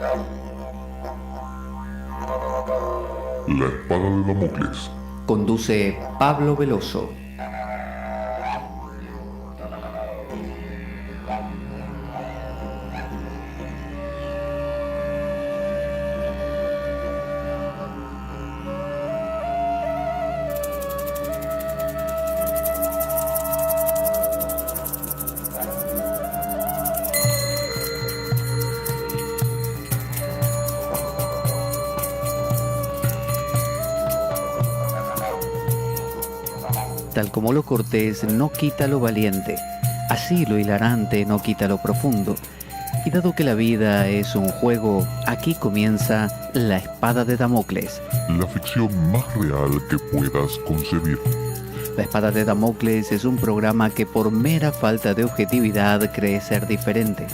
La espada de Damocles. Conduce Pablo Veloso. Tal como lo cortés no quita lo valiente, así lo hilarante no quita lo profundo. Y dado que la vida es un juego, aquí comienza La Espada de Damocles. La ficción más real que puedas concebir. La Espada de Damocles es un programa que por mera falta de objetividad cree ser diferente.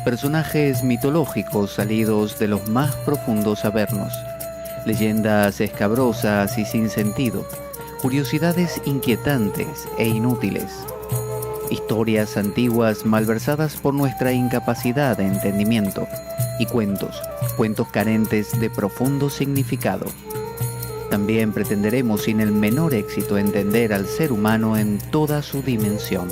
Personajes mitológicos salidos de los más profundos avernos. Leyendas escabrosas y sin sentido. Curiosidades inquietantes e inútiles. Historias antiguas malversadas por nuestra incapacidad de entendimiento. Y cuentos carentes de profundo significado. También pretenderemos sin el menor éxito entender al ser humano en toda su dimensión.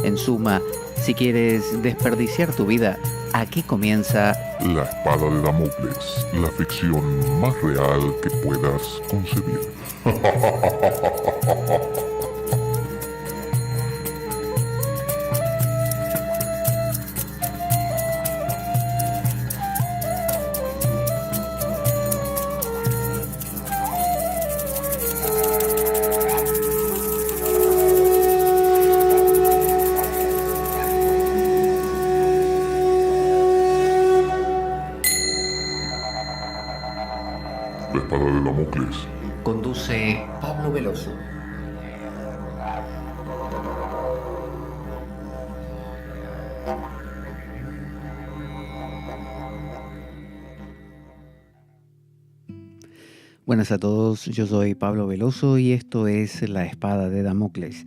En suma, si quieres desperdiciar tu vida, aquí comienza La espada de Damocles, la ficción más real que puedas concebir. La espada de Damocles. Conduce Pablo Veloso. Buenas a todos, yo soy Pablo Veloso y esto es La Espada de Damocles.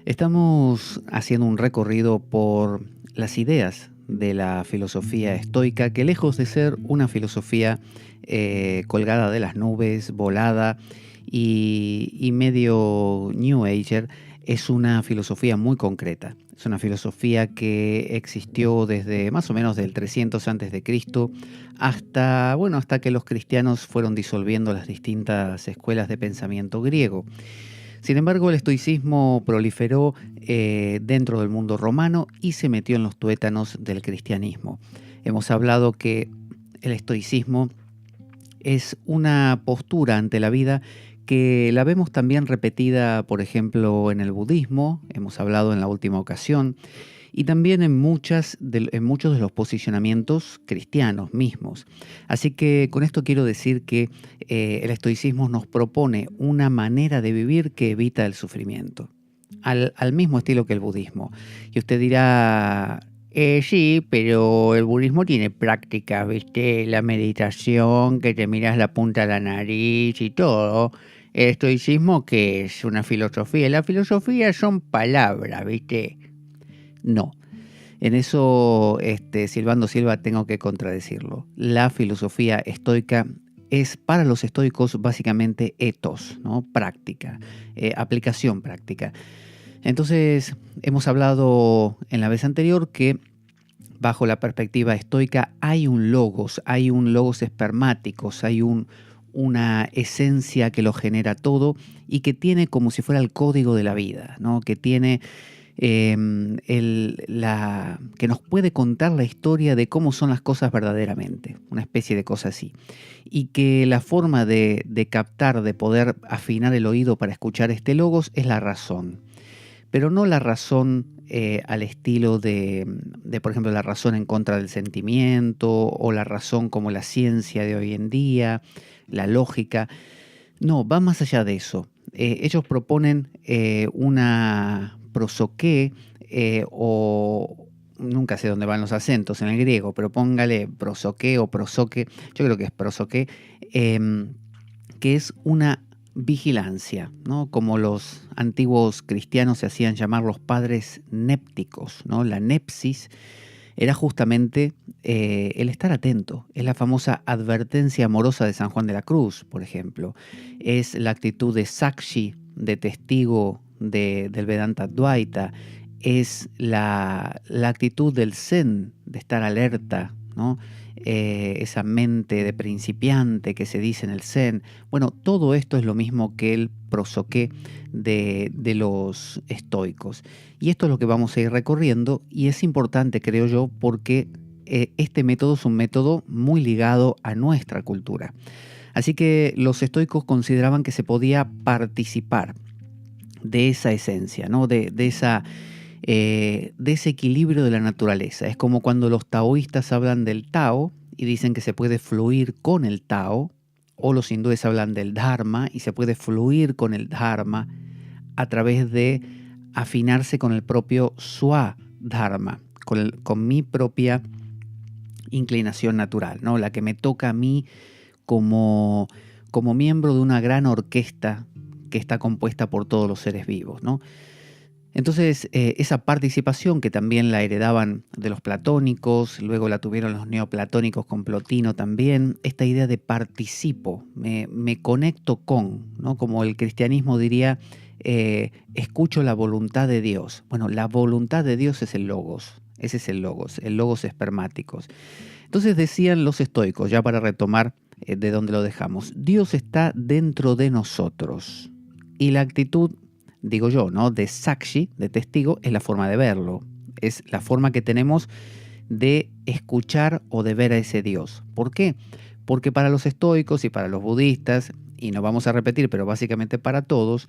Estamos haciendo un recorrido por las ideas de la filosofía estoica, que lejos de ser una filosofía colgada de las nubes, volada y medio New Ager, es una filosofía muy concreta. Es una filosofía que existió desde más o menos del 300 a.C. hasta que los cristianos fueron disolviendo las distintas escuelas de pensamiento griego. Sin embargo, el estoicismo proliferó dentro del mundo romano y se metió en los tuétanos del cristianismo. Hemos hablado que el estoicismo es una postura ante la vida que la vemos también repetida, por ejemplo, en el budismo, hemos hablado en la última ocasión, y también en muchos de los posicionamientos cristianos mismos. Así que con esto quiero decir que el estoicismo nos propone una manera de vivir que evita el sufrimiento, al mismo estilo que el budismo. Y usted dirá, sí, pero el budismo tiene prácticas, ¿viste? La meditación, que te miras la punta de la nariz y todo. El estoicismo, que es una filosofía. La filosofía son palabras, ¿viste? No. En eso, Silvando Silva, tengo que contradecirlo. La filosofía estoica es para los estoicos básicamente ethos, ¿no? Práctica, aplicación práctica. Entonces, hemos hablado en la vez anterior que bajo la perspectiva estoica hay un logos espermáticos, hay una esencia que lo genera todo y que tiene como si fuera el código de la vida, ¿no? Que tiene que nos puede contar la historia de cómo son las cosas verdaderamente, una especie de cosa así. Y que la forma de captar, de poder afinar el oído para escuchar este logos es la razón. Pero no la razón al estilo de, por ejemplo, la razón en contra del sentimiento o la razón como la ciencia de hoy en día, la lógica. No, va más allá de eso. Ellos proponen una prosoqué o nunca sé dónde van los acentos en el griego, pero póngale prosoqué o prosoque, yo creo que es prosoqué, que es una vigilancia, ¿no? Como los antiguos cristianos se hacían llamar los padres népticos, ¿no? La nepsis era justamente el estar atento. Es la famosa advertencia amorosa de San Juan de la Cruz, por ejemplo. Es la actitud de Sakshi, de testigo del Vedanta Advaita. Es la actitud del Zen, de estar alerta, ¿no? Esa mente de principiante que se dice en el Zen. Bueno, todo esto es lo mismo que el prosoqué de los estoicos. Y esto es lo que vamos a ir recorriendo, y es importante, creo yo, porque este método es un método muy ligado a nuestra cultura. Así que los estoicos consideraban que se podía participar de esa esencia, ¿no? de ese equilibrio de la naturaleza. Es como cuando los taoístas hablan del Tao y dicen que se puede fluir con el Tao, o los hindúes hablan del Dharma y se puede fluir con el Dharma a través de afinarse con el propio Swadharma, con mi propia inclinación natural, ¿no? La que me toca a mí como miembro de una gran orquesta que está compuesta por todos los seres vivos, ¿no? Entonces, esa participación que también la heredaban de los platónicos, luego la tuvieron los neoplatónicos con Plotino también, esta idea de participo, me conecto con, ¿no? Como el cristianismo diría, escucho la voluntad de Dios. Bueno, la voluntad de Dios es el logos, ese es el logos espermáticos. Entonces decían los estoicos, ya para retomar de donde lo dejamos, Dios está dentro de nosotros, y la actitud, digo yo, ¿no?, de Sakshi, de testigo, es la forma de verlo. Es la forma que tenemos de escuchar o de ver a ese Dios. ¿Por qué? Porque para los estoicos y para los budistas, y no vamos a repetir, pero básicamente para todos,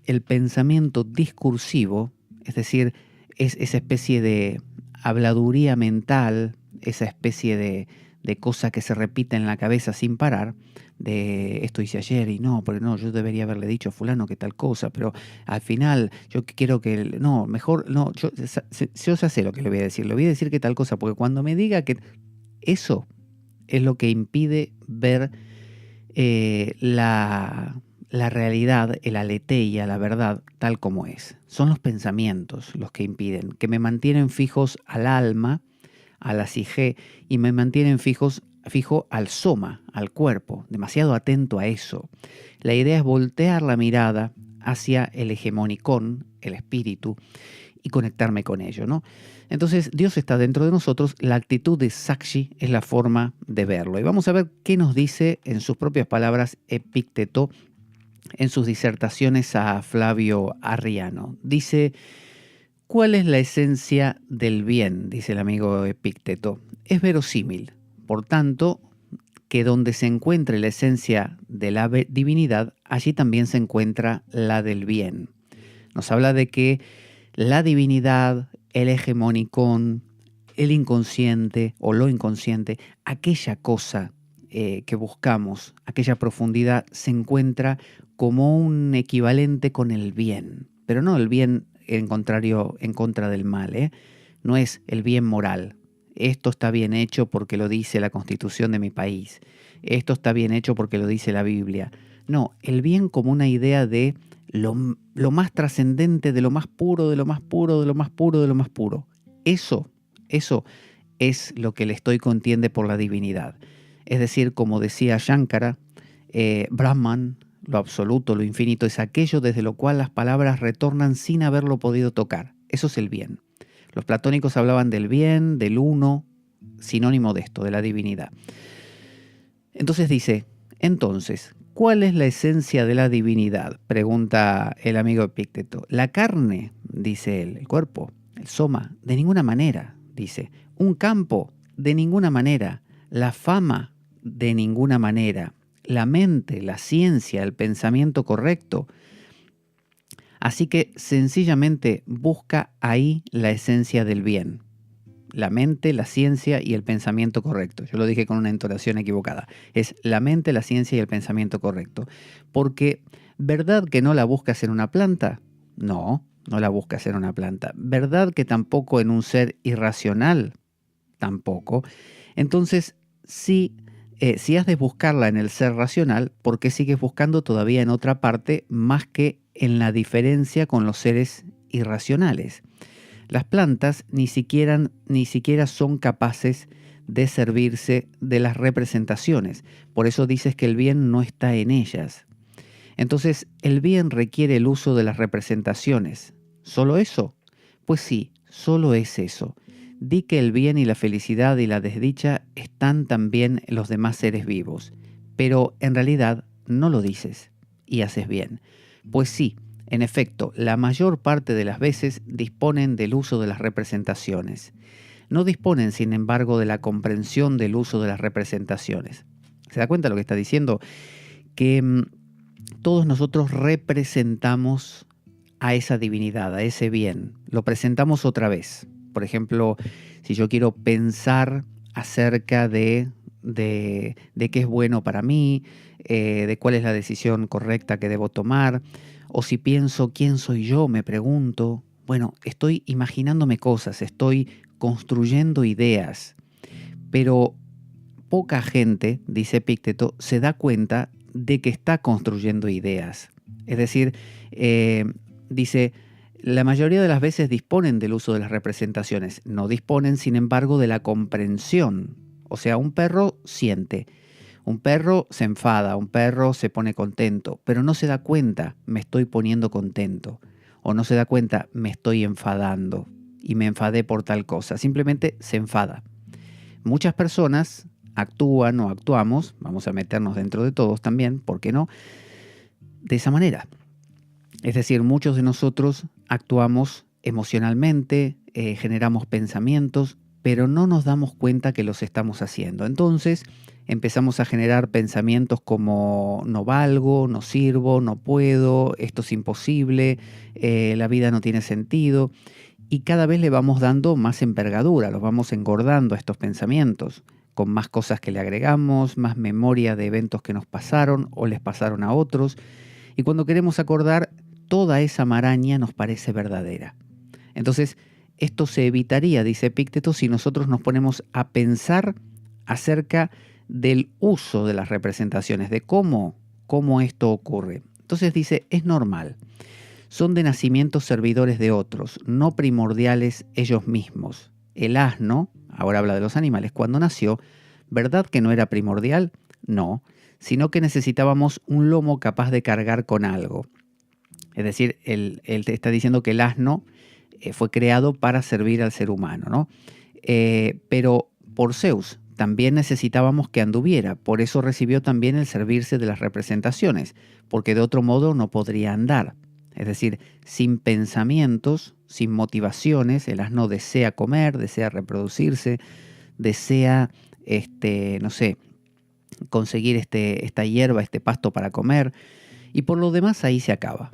el pensamiento discursivo, es decir, es esa especie de habladuría mental, esa especie de cosa que se repite en la cabeza sin parar, de esto hice ayer y no, pero no, yo debería haberle dicho a fulano que tal cosa, pero al final yo quiero que, no, mejor, no, yo ya sé lo que le voy a decir que tal cosa, porque cuando me diga que eso es lo que impide ver la realidad, el aletheia, la verdad, tal como es. Son los pensamientos los que impiden, que me mantienen fijos al alma, a la psique, y me mantienen fijo al soma, al cuerpo, demasiado atento a eso. La idea es voltear la mirada hacia el hegemonicón, el espíritu, y conectarme con ello, ¿no? Entonces, Dios está dentro de nosotros, la actitud de Sakshi es la forma de verlo. Y vamos a ver qué nos dice en sus propias palabras Epicteto en sus disertaciones a Flavio Arriano. Dice: ¿cuál es la esencia del bien?, dice el amigo Epicteto. Es verosímil, por tanto, que donde se encuentre la esencia de la divinidad, allí también se encuentra la del bien. Nos habla de que la divinidad, el hegemonicón, el inconsciente o lo inconsciente, aquella cosa que buscamos, aquella profundidad, se encuentra como un equivalente con el bien, pero no el bien en contra del mal, no es el bien moral. Esto está bien hecho porque lo dice la Constitución de mi país. Esto está bien hecho porque lo dice la Biblia. No, el bien como una idea de lo más trascendente, de lo más puro, de lo más puro, de lo más puro, de lo más puro. Eso es lo que el estoico entiende por la divinidad. Es decir, como decía Shankara, Brahman, lo absoluto, lo infinito, es aquello desde lo cual las palabras retornan sin haberlo podido tocar. Eso es el bien. Los platónicos hablaban del bien, del uno, sinónimo de esto, de la divinidad. Entonces dice, ¿cuál es la esencia de la divinidad?, pregunta el amigo Epicteto. La carne, dice él, el cuerpo, el soma, de ninguna manera, dice. Un campo, de ninguna manera. La fama, de ninguna manera. La mente, la ciencia, el pensamiento correcto. Así que sencillamente busca ahí la esencia del bien. La mente, la ciencia y el pensamiento correcto. Yo lo dije con una entonación equivocada. Es la mente, la ciencia y el pensamiento correcto. Porque, ¿verdad que no la buscas en una planta? No, no la buscas en una planta. ¿Verdad que tampoco en un ser irracional? Tampoco. Entonces, si has de buscarla en el ser racional, ¿por qué sigues buscando todavía en otra parte más que en la diferencia con los seres irracionales? Las plantas ni siquiera son capaces de servirse de las representaciones. Por eso dices que el bien no está en ellas. Entonces, ¿el bien requiere el uso de las representaciones? ¿Solo eso? Pues sí, solo es eso. Di que el bien y la felicidad y la desdicha están también en los demás seres vivos, pero en realidad no lo dices y haces bien. Pues sí, en efecto, la mayor parte de las veces disponen del uso de las representaciones. No disponen, sin embargo, de la comprensión del uso de las representaciones. ¿Se da cuenta lo que está diciendo? Que todos nosotros representamos a esa divinidad, a ese bien. Lo presentamos otra vez. Por ejemplo, si yo quiero pensar acerca de qué es bueno para mí, de cuál es la decisión correcta que debo tomar, o si pienso quién soy yo, me pregunto, bueno, estoy imaginándome cosas, estoy construyendo ideas, pero poca gente, dice Epicteto, se da cuenta de que está construyendo ideas. Es decir, dice, la mayoría de las veces disponen del uso de las representaciones, no disponen, sin embargo, de la comprensión. O sea, un perro siente, un perro se enfada, un perro se pone contento, pero no se da cuenta, me estoy poniendo contento, o no se da cuenta, me estoy enfadando y me enfadé por tal cosa, simplemente se enfada. Muchas personas actúan o actuamos, vamos a meternos dentro de todos también, ¿por qué no?, de esa manera. Es decir, muchos de nosotros actuamos emocionalmente, generamos pensamientos, pero no nos damos cuenta que los estamos haciendo. Entonces empezamos a generar pensamientos como no valgo, no sirvo, no puedo, esto es imposible, la vida no tiene sentido. Y cada vez le vamos dando más envergadura, los vamos engordando a estos pensamientos, con más cosas que le agregamos, más memoria de eventos que nos pasaron o les pasaron a otros. Y cuando queremos acordar, toda esa maraña nos parece verdadera. Entonces, esto se evitaría, dice Epicteto, si nosotros nos ponemos a pensar acerca del uso de las representaciones, de cómo esto ocurre. Entonces dice, es normal. Son de nacimiento servidores de otros, no primordiales ellos mismos. El asno, ahora habla de los animales, cuando nació, ¿verdad que no era primordial? No, sino que necesitábamos un lomo capaz de cargar con algo. Es decir, él te está diciendo que el asno fue creado para servir al ser humano, ¿no? Pero por Zeus también necesitábamos que anduviera, por eso recibió también el servirse de las representaciones, porque de otro modo no podría andar. Es decir, sin pensamientos, sin motivaciones, el asno desea comer, desea reproducirse, desea, no sé, conseguir esta hierba, este pasto para comer, y por lo demás ahí se acaba.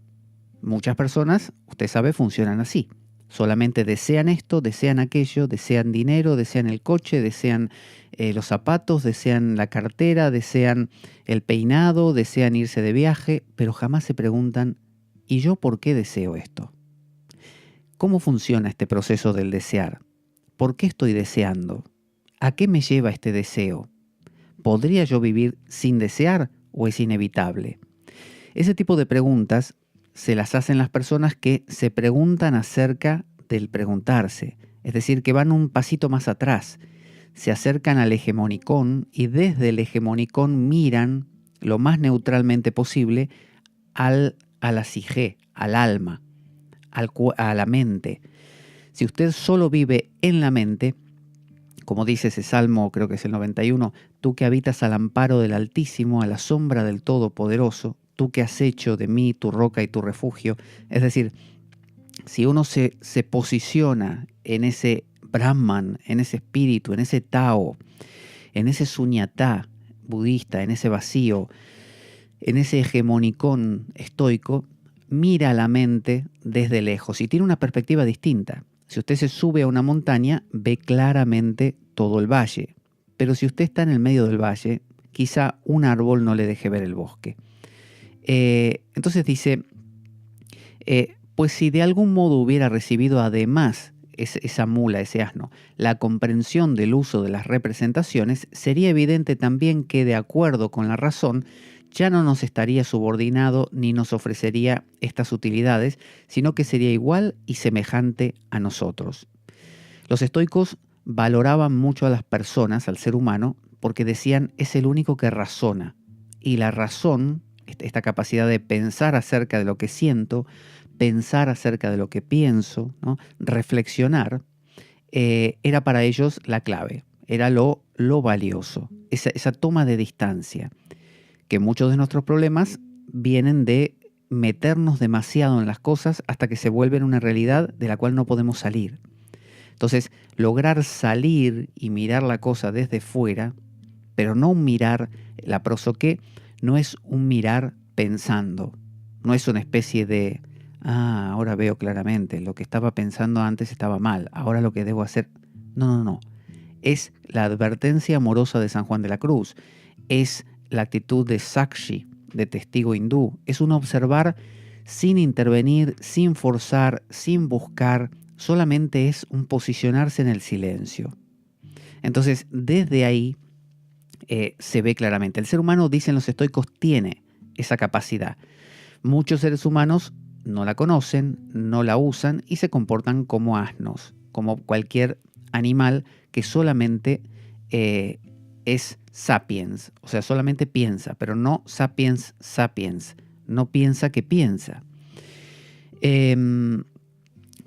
Muchas personas, usted sabe, funcionan así. Solamente desean esto, desean aquello, desean dinero, desean el coche, desean los zapatos, desean la cartera, desean el peinado, desean irse de viaje, pero jamás se preguntan, ¿y yo por qué deseo esto? ¿Cómo funciona este proceso del desear? ¿Por qué estoy deseando? ¿A qué me lleva este deseo? ¿Podría yo vivir sin desear o es inevitable? Ese tipo de preguntas se las hacen las personas que se preguntan acerca del preguntarse, es decir, que van un pasito más atrás, se acercan al hegemonicón y desde el hegemonicón miran lo más neutralmente posible a la psique, al alma, a la mente. Si usted solo vive en la mente, como dice ese salmo, creo que es el 91, tú que habitas al amparo del Altísimo, a la sombra del Todopoderoso, tú que has hecho de mí tu roca y tu refugio. Es decir, si uno se posiciona en ese Brahman, en ese espíritu, en ese Tao, en ese suñatá budista, en ese vacío, en ese hegemonicón estoico, mira a la mente desde lejos y tiene una perspectiva distinta. Si usted se sube a una montaña, ve claramente todo el valle. Pero si usted está en el medio del valle, quizá un árbol no le deje ver el bosque. Entonces dice, pues si de algún modo hubiera recibido además esa mula, ese asno, la comprensión del uso de las representaciones, sería evidente también que de acuerdo con la razón ya no nos estaría subordinado ni nos ofrecería estas utilidades, sino que sería igual y semejante a nosotros. Los estoicos valoraban mucho a las personas, al ser humano, porque decían es el único que razona. Y la razón, esta capacidad de pensar acerca de lo que siento, pensar acerca de lo que pienso, ¿no? Reflexionar, era para ellos la clave, era lo valioso, esa toma de distancia, que muchos de nuestros problemas vienen de meternos demasiado en las cosas hasta que se vuelven una realidad de la cual no podemos salir. Entonces, lograr salir y mirar la cosa desde fuera, pero no un mirar, la prosoqué no es un mirar pensando, no es una especie de, ahora veo claramente, lo que estaba pensando antes estaba mal, ahora lo que debo hacer, no. Es la advertencia amorosa de San Juan de la Cruz, es la actitud de Sakshi, de testigo hindú, es un observar sin intervenir, sin forzar, sin buscar, solamente es un posicionarse en el silencio. Entonces, desde ahí se ve claramente. El ser humano, dicen los estoicos, tiene esa capacidad. Muchos seres humanos no la conocen, no la usan y se comportan como asnos, como cualquier animal que solamente es sapiens, o sea, solamente piensa, pero no sapiens sapiens, no piensa que piensa.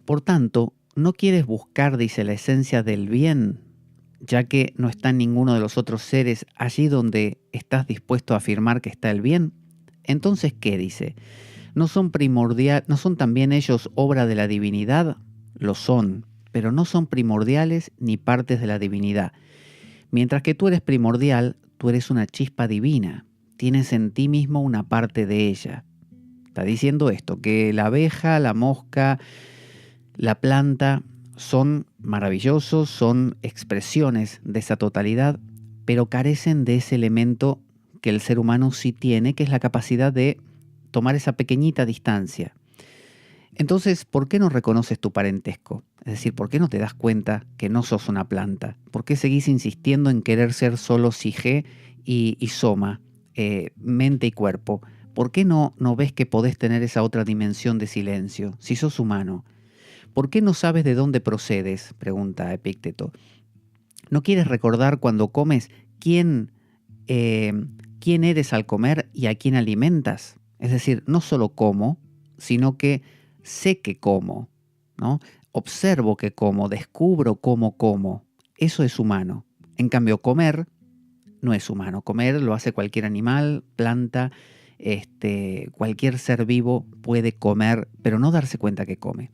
Por tanto, no quieres buscar, dice, la esencia del bien, ya que no está ninguno de los otros seres allí donde estás dispuesto a afirmar que está el bien. Entonces, ¿qué dice? ¿No son también ellos obra de la divinidad? Lo son, pero no son primordiales ni partes de la divinidad. Mientras que tú eres primordial, tú eres una chispa divina, tienes en ti mismo una parte de ella. Está diciendo esto, que la abeja, la mosca, la planta son maravillosos, son expresiones de esa totalidad, pero carecen de ese elemento que el ser humano sí tiene, que es la capacidad de tomar esa pequeñita distancia. Entonces, ¿por qué no reconoces tu parentesco? Es decir, ¿por qué no te das cuenta que no sos una planta? ¿Por qué seguís insistiendo en querer ser solo Sige y Soma, mente y cuerpo? ¿Por qué no ves que podés tener esa otra dimensión de silencio, si sos humano? ¿Por qué no sabes de dónde procedes?, pregunta Epícteto. ¿No quieres recordar cuando comes quién eres al comer y a quién alimentas? Es decir, no solo como, sino que sé que como, ¿no? Observo que como, descubro cómo como. Eso es humano. En cambio, comer no es humano. Comer lo hace cualquier animal, planta, cualquier ser vivo puede comer, pero no darse cuenta que come.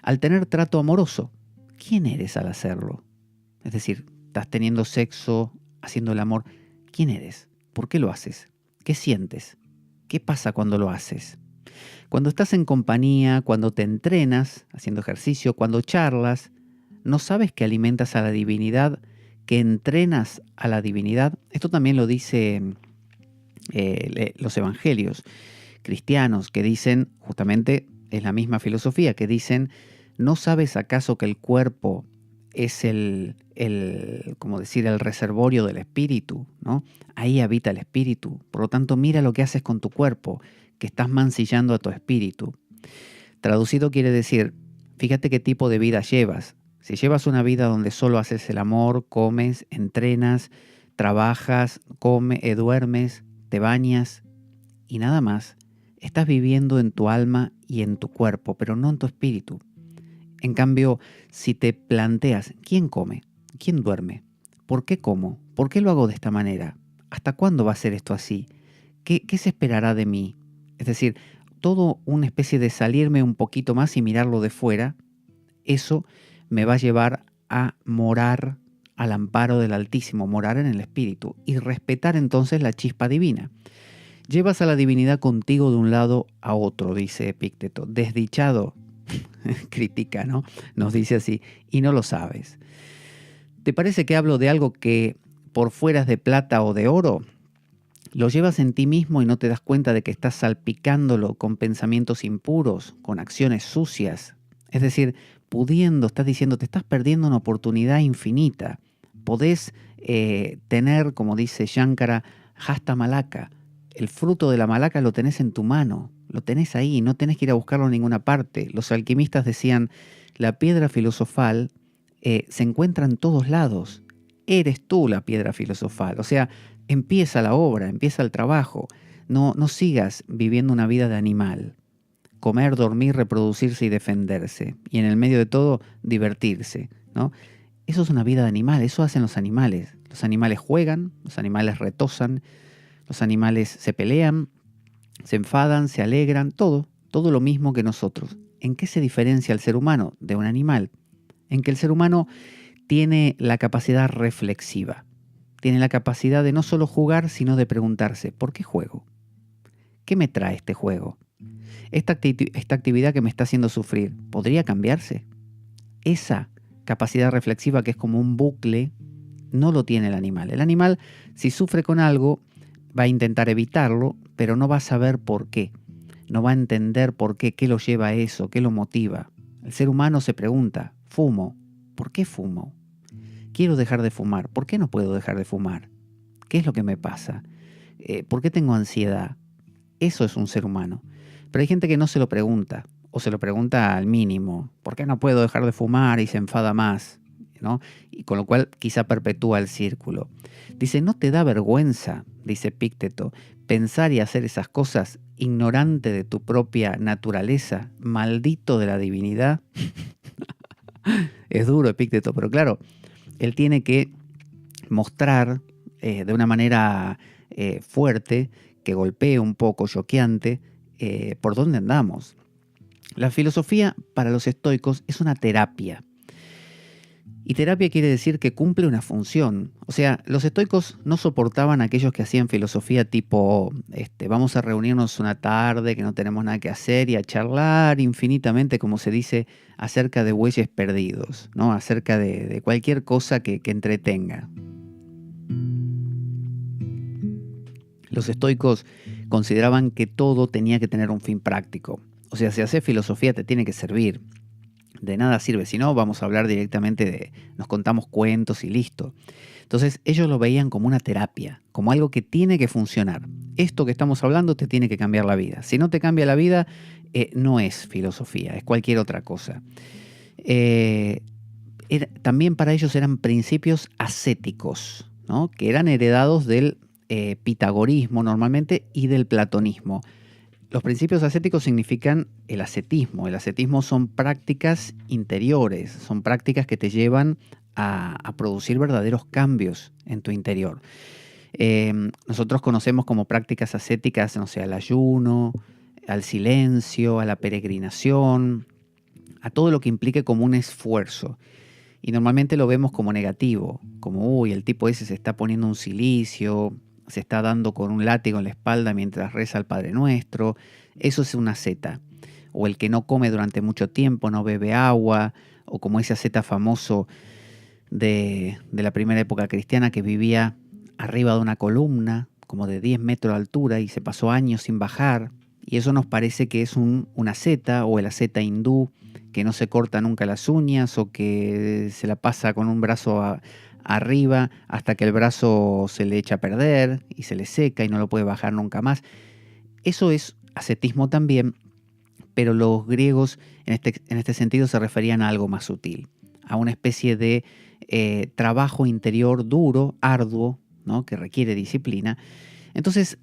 Al tener trato amoroso, ¿quién eres al hacerlo? Es decir, estás teniendo sexo, haciendo el amor. ¿Quién eres? ¿Por qué lo haces? ¿Qué sientes? ¿Qué pasa cuando lo haces? Cuando estás en compañía, cuando te entrenas, haciendo ejercicio, cuando charlas, ¿no sabes que alimentas a la divinidad, que entrenas a la divinidad? Esto también lo dice los evangelios cristianos, que dicen, justamente es la misma filosofía, que dicen, ¿no sabes acaso que el cuerpo es como decir, el reservorio del espíritu, ¿no? Ahí habita el espíritu. Por lo tanto, mira lo que haces con tu cuerpo, que estás mancillando a tu espíritu. Traducido quiere decir, fíjate qué tipo de vida llevas. Si llevas una vida donde solo haces el amor, comes, entrenas, trabajas, duermes, te bañas y nada más, estás viviendo en tu alma y en tu cuerpo, pero no en tu espíritu. En cambio, si te planteas, ¿quién come? ¿Quién duerme? ¿Por qué como? ¿Por qué lo hago de esta manera? ¿Hasta cuándo va a ser esto así? ¿Qué se esperará de mí? Es decir, todo una especie de salirme un poquito más y mirarlo de fuera, eso me va a llevar a morar al amparo del Altísimo, morar en el Espíritu y respetar entonces la chispa divina. Llevas a la divinidad contigo de un lado a otro, dice Epícteto. Desdichado, critica, ¿no? Nos dice así, y no lo sabes. ¿Te parece que hablo de algo que por fuera es de plata o de oro? Lo llevas en ti mismo y no te das cuenta de que estás salpicándolo con pensamientos impuros, con acciones sucias. Es decir, estás diciendo, te estás perdiendo una oportunidad infinita. Podés tener, como dice Shankara, hasta malaka, El fruto de la malaca lo tenés en tu mano, lo tenés ahí, no tenés que ir a buscarlo en ninguna parte. Los alquimistas decían, la piedra filosofal se encuentra en todos lados. Eres tú la piedra filosofal. O sea, empieza la obra, empieza el trabajo. No sigas viviendo una vida de animal. Comer, dormir, reproducirse y defenderse. Y en el medio de todo, divertirse, ¿no? Eso es una vida de animal, eso hacen los animales. Los animales juegan, los animales retosan, los animales se pelean, se enfadan, se alegran, todo lo mismo que nosotros. ¿En qué se diferencia el ser humano de un animal? En que el ser humano tiene la capacidad reflexiva, tiene la capacidad de no solo jugar, sino de preguntarse, ¿por qué juego? ¿Qué me trae este juego? Esta actividad que me está haciendo sufrir, ¿podría cambiarse? Esa capacidad reflexiva, que es como un bucle, no lo tiene el animal. El animal, si sufre con algo, va a intentar evitarlo, pero no va a saber por qué. No va a entender por qué lo lleva a eso, qué lo motiva. El ser humano se pregunta, fumo, ¿por qué fumo? Quiero dejar de fumar, ¿por qué no puedo dejar de fumar? ¿Qué es lo que me pasa? ¿Por qué tengo ansiedad? Eso es un ser humano. Pero hay gente que no se lo pregunta, o se lo pregunta al mínimo, ¿por qué no puedo dejar de fumar? Y se enfada más, ¿no? Y con lo cual quizá perpetúa el círculo. Dice, ¿no te da vergüenza, dice Epícteto, pensar y hacer esas cosas ignorante de tu propia naturaleza, maldito de la divinidad? Es duro Epícteto, pero claro, él tiene que mostrar de una manera fuerte, que golpee un poco, choqueante, por dónde andamos. La filosofía para los estoicos es una terapia. Y terapia quiere decir que cumple una función. O sea, los estoicos no soportaban a aquellos que hacían filosofía tipo, vamos a reunirnos una tarde que no tenemos nada que hacer y a charlar infinitamente, como se dice, acerca de bueyes perdidos, ¿no? Acerca de cualquier cosa que entretenga. Los estoicos consideraban que todo tenía que tener un fin práctico. O sea, si haces filosofía te tiene que servir. De nada sirve, si no vamos a hablar directamente de, nos contamos cuentos y listo. Entonces ellos lo veían como una terapia, como algo que tiene que funcionar. Esto que estamos hablando te tiene que cambiar la vida. Si no te cambia la vida, no es filosofía, es cualquier otra cosa. También para ellos eran principios ascéticos, ¿no? Que eran heredados del pitagorismo normalmente y del platonismo. Los principios ascéticos significan el ascetismo. El ascetismo son prácticas interiores, son prácticas que te llevan a producir verdaderos cambios en tu interior. Nosotros conocemos como prácticas ascéticas, no sé, al ayuno, al silencio, a la peregrinación, a todo lo que implique como un esfuerzo. Y normalmente lo vemos como negativo, como, uy, el tipo ese se está poniendo un cilicio, se está dando con un látigo en la espalda mientras reza al Padre Nuestro. Eso es una asceta. O el que no come durante mucho tiempo, no bebe agua, o como ese asceta famoso de la primera época cristiana que vivía arriba de una columna, como de 10 metros de altura, y se pasó años sin bajar. Y eso nos parece que es un asceta, o el asceta hindú, que no se corta nunca las uñas, o que se la pasa con un brazo arriba hasta que el brazo se le echa a perder y se le seca y no lo puede bajar nunca más. Eso es ascetismo también, pero los griegos en este sentido se referían a algo más sutil, a una especie de trabajo interior duro, arduo, ¿no? Que requiere disciplina. Entonces,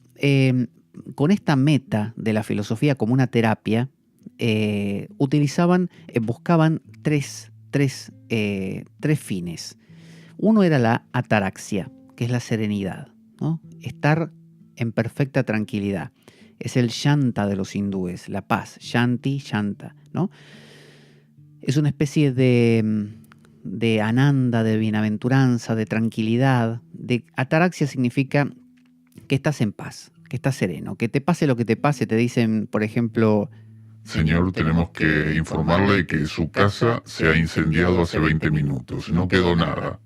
con esta meta de la filosofía como una terapia, buscaban tres fines. Uno era la ataraxia, que es la serenidad, ¿no? Estar en perfecta tranquilidad. Es el shanta de los hindúes, la paz, shanti, shanta, ¿no? Es una especie de ananda, de bienaventuranza, de tranquilidad. Ataraxia significa que estás en paz, que estás sereno, que te pase lo que te pase. Te dicen, por ejemplo, señor, tenemos que informarle que su casa se ha incendiado hace 20 minutos, no quedó nada.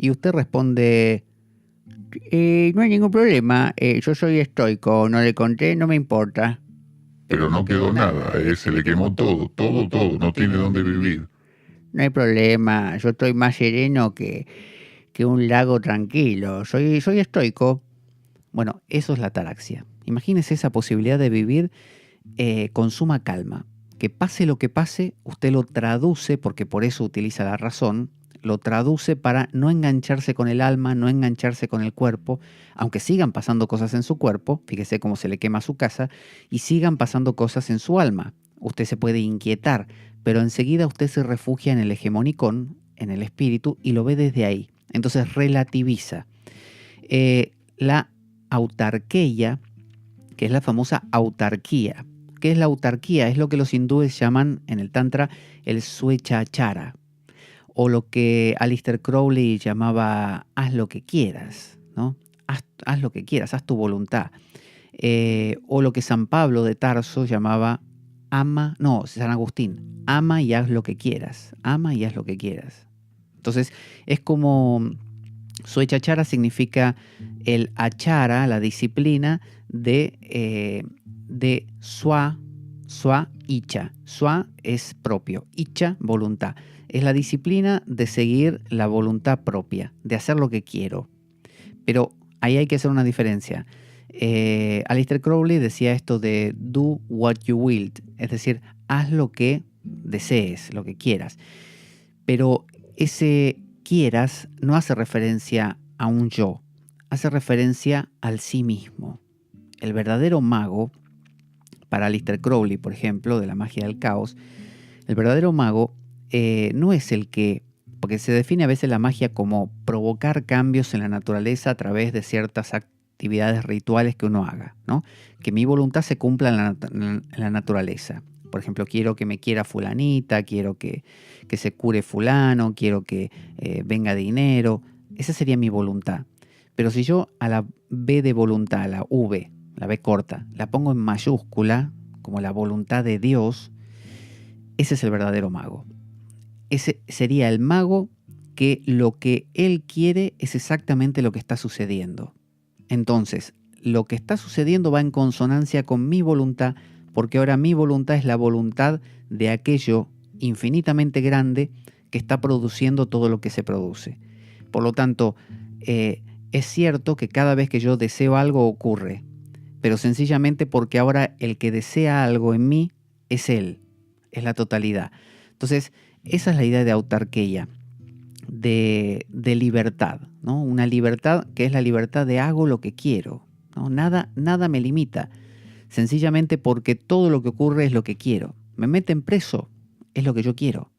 Y usted responde, no hay ningún problema, yo soy estoico, no le conté, no me importa. Pero no quedó nada, se le quemó todo, no tiene dónde vivir. No hay problema, yo estoy más sereno que un lago tranquilo, soy estoico. Bueno, eso es la ataraxia. Imagínese esa posibilidad de vivir con suma calma. Que pase lo que pase, usted lo traduce, porque por eso utiliza la razón, lo traduce para no engancharse con el alma, no engancharse con el cuerpo, aunque sigan pasando cosas en su cuerpo, fíjese cómo se le quema su casa, y sigan pasando cosas en su alma. Usted se puede inquietar, pero enseguida usted se refugia en el hegemonicón, en el espíritu, y lo ve desde ahí. Entonces relativiza. La autarquía, que es la famosa autarquía. ¿Qué es la autarquía? Es lo que los hindúes llaman en el Tantra el swechachara, o lo que Aleister Crowley llamaba haz lo que quieras, ¿no? Haz lo que quieras, haz tu voluntad. O lo que San Pablo de Tarso llamaba San Agustín, ama y haz lo que quieras, ama y haz lo que quieras. Entonces es como swechachara significa el achara, la disciplina de swa, icha. Swa es propio, icha, voluntad. Es la disciplina de seguir la voluntad propia, de hacer lo que quiero. Pero ahí hay que hacer una diferencia. Aleister Crowley decía esto de do what you will, es decir, haz lo que desees, lo que quieras. Pero ese quieras no hace referencia a un yo, hace referencia al sí mismo. El verdadero mago, para Aleister Crowley, por ejemplo, de la magia del caos, el verdadero mago no es el que, porque se define a veces la magia como provocar cambios en la naturaleza a través de ciertas actividades rituales que uno haga, ¿no? Que mi voluntad se cumpla en la naturaleza. Por ejemplo, quiero que me quiera fulanita, quiero que se cure fulano, quiero que venga dinero. Esa sería mi voluntad. Pero si yo a la B de voluntad, la V, la B corta, la pongo en mayúscula, como la voluntad de Dios, ese es el verdadero mago. Ese sería el mago que lo que él quiere es exactamente lo que está sucediendo. Entonces, lo que está sucediendo va en consonancia con mi voluntad, porque ahora mi voluntad es la voluntad de aquello infinitamente grande que está produciendo todo lo que se produce. Por lo tanto, es cierto que cada vez que yo deseo algo ocurre, pero sencillamente porque ahora el que desea algo en mí es él, es la totalidad. Entonces, esa es la idea de autarquía, de libertad, ¿no? Una libertad que es la libertad de hago lo que quiero, ¿no? Nada me limita, sencillamente porque todo lo que ocurre es lo que quiero. Me meten preso, es lo que yo quiero,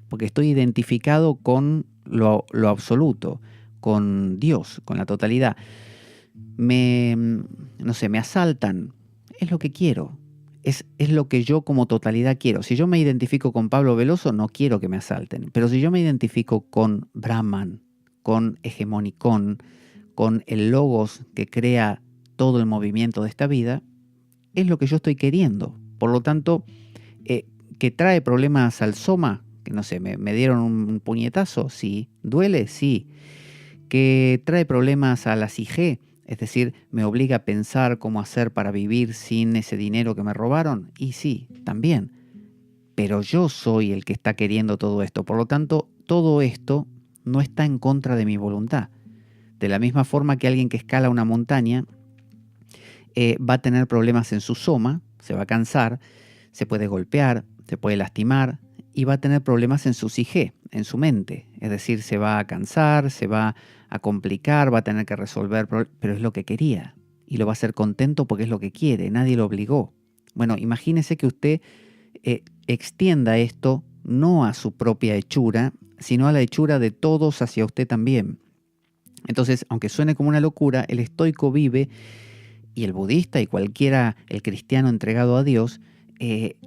porque estoy identificado con lo absoluto, con Dios, con la totalidad. Me asaltan, es lo que quiero. Es lo que yo como totalidad quiero. Si yo me identifico con Pablo Veloso, no quiero que me asalten. Pero si yo me identifico con Brahman, con Hegemonicón, con el Logos que crea todo el movimiento de esta vida, es lo que yo estoy queriendo. Por lo tanto, que trae problemas al soma, que no sé, me dieron un puñetazo, sí. ¿Duele? Sí. Que trae problemas a la psique, es decir, me obliga a pensar cómo hacer para vivir sin ese dinero que me robaron. Y sí, también. Pero yo soy el que está queriendo todo esto. Por lo tanto, todo esto no está en contra de mi voluntad. De la misma forma que alguien que escala una montaña va a tener problemas en su soma, se va a cansar, se puede golpear, se puede lastimar y va a tener problemas en su psique, en su mente. Es decir, se va a cansar, se va a complicar, va a tener que resolver, pero es lo que quería. Y lo va a hacer contento porque es lo que quiere, nadie lo obligó. Bueno, imagínese que usted extienda esto no a su propia hechura, sino a la hechura de todos hacia usted también. Entonces, aunque suene como una locura, el estoico vive, y el budista y cualquiera, el cristiano entregado a Dios,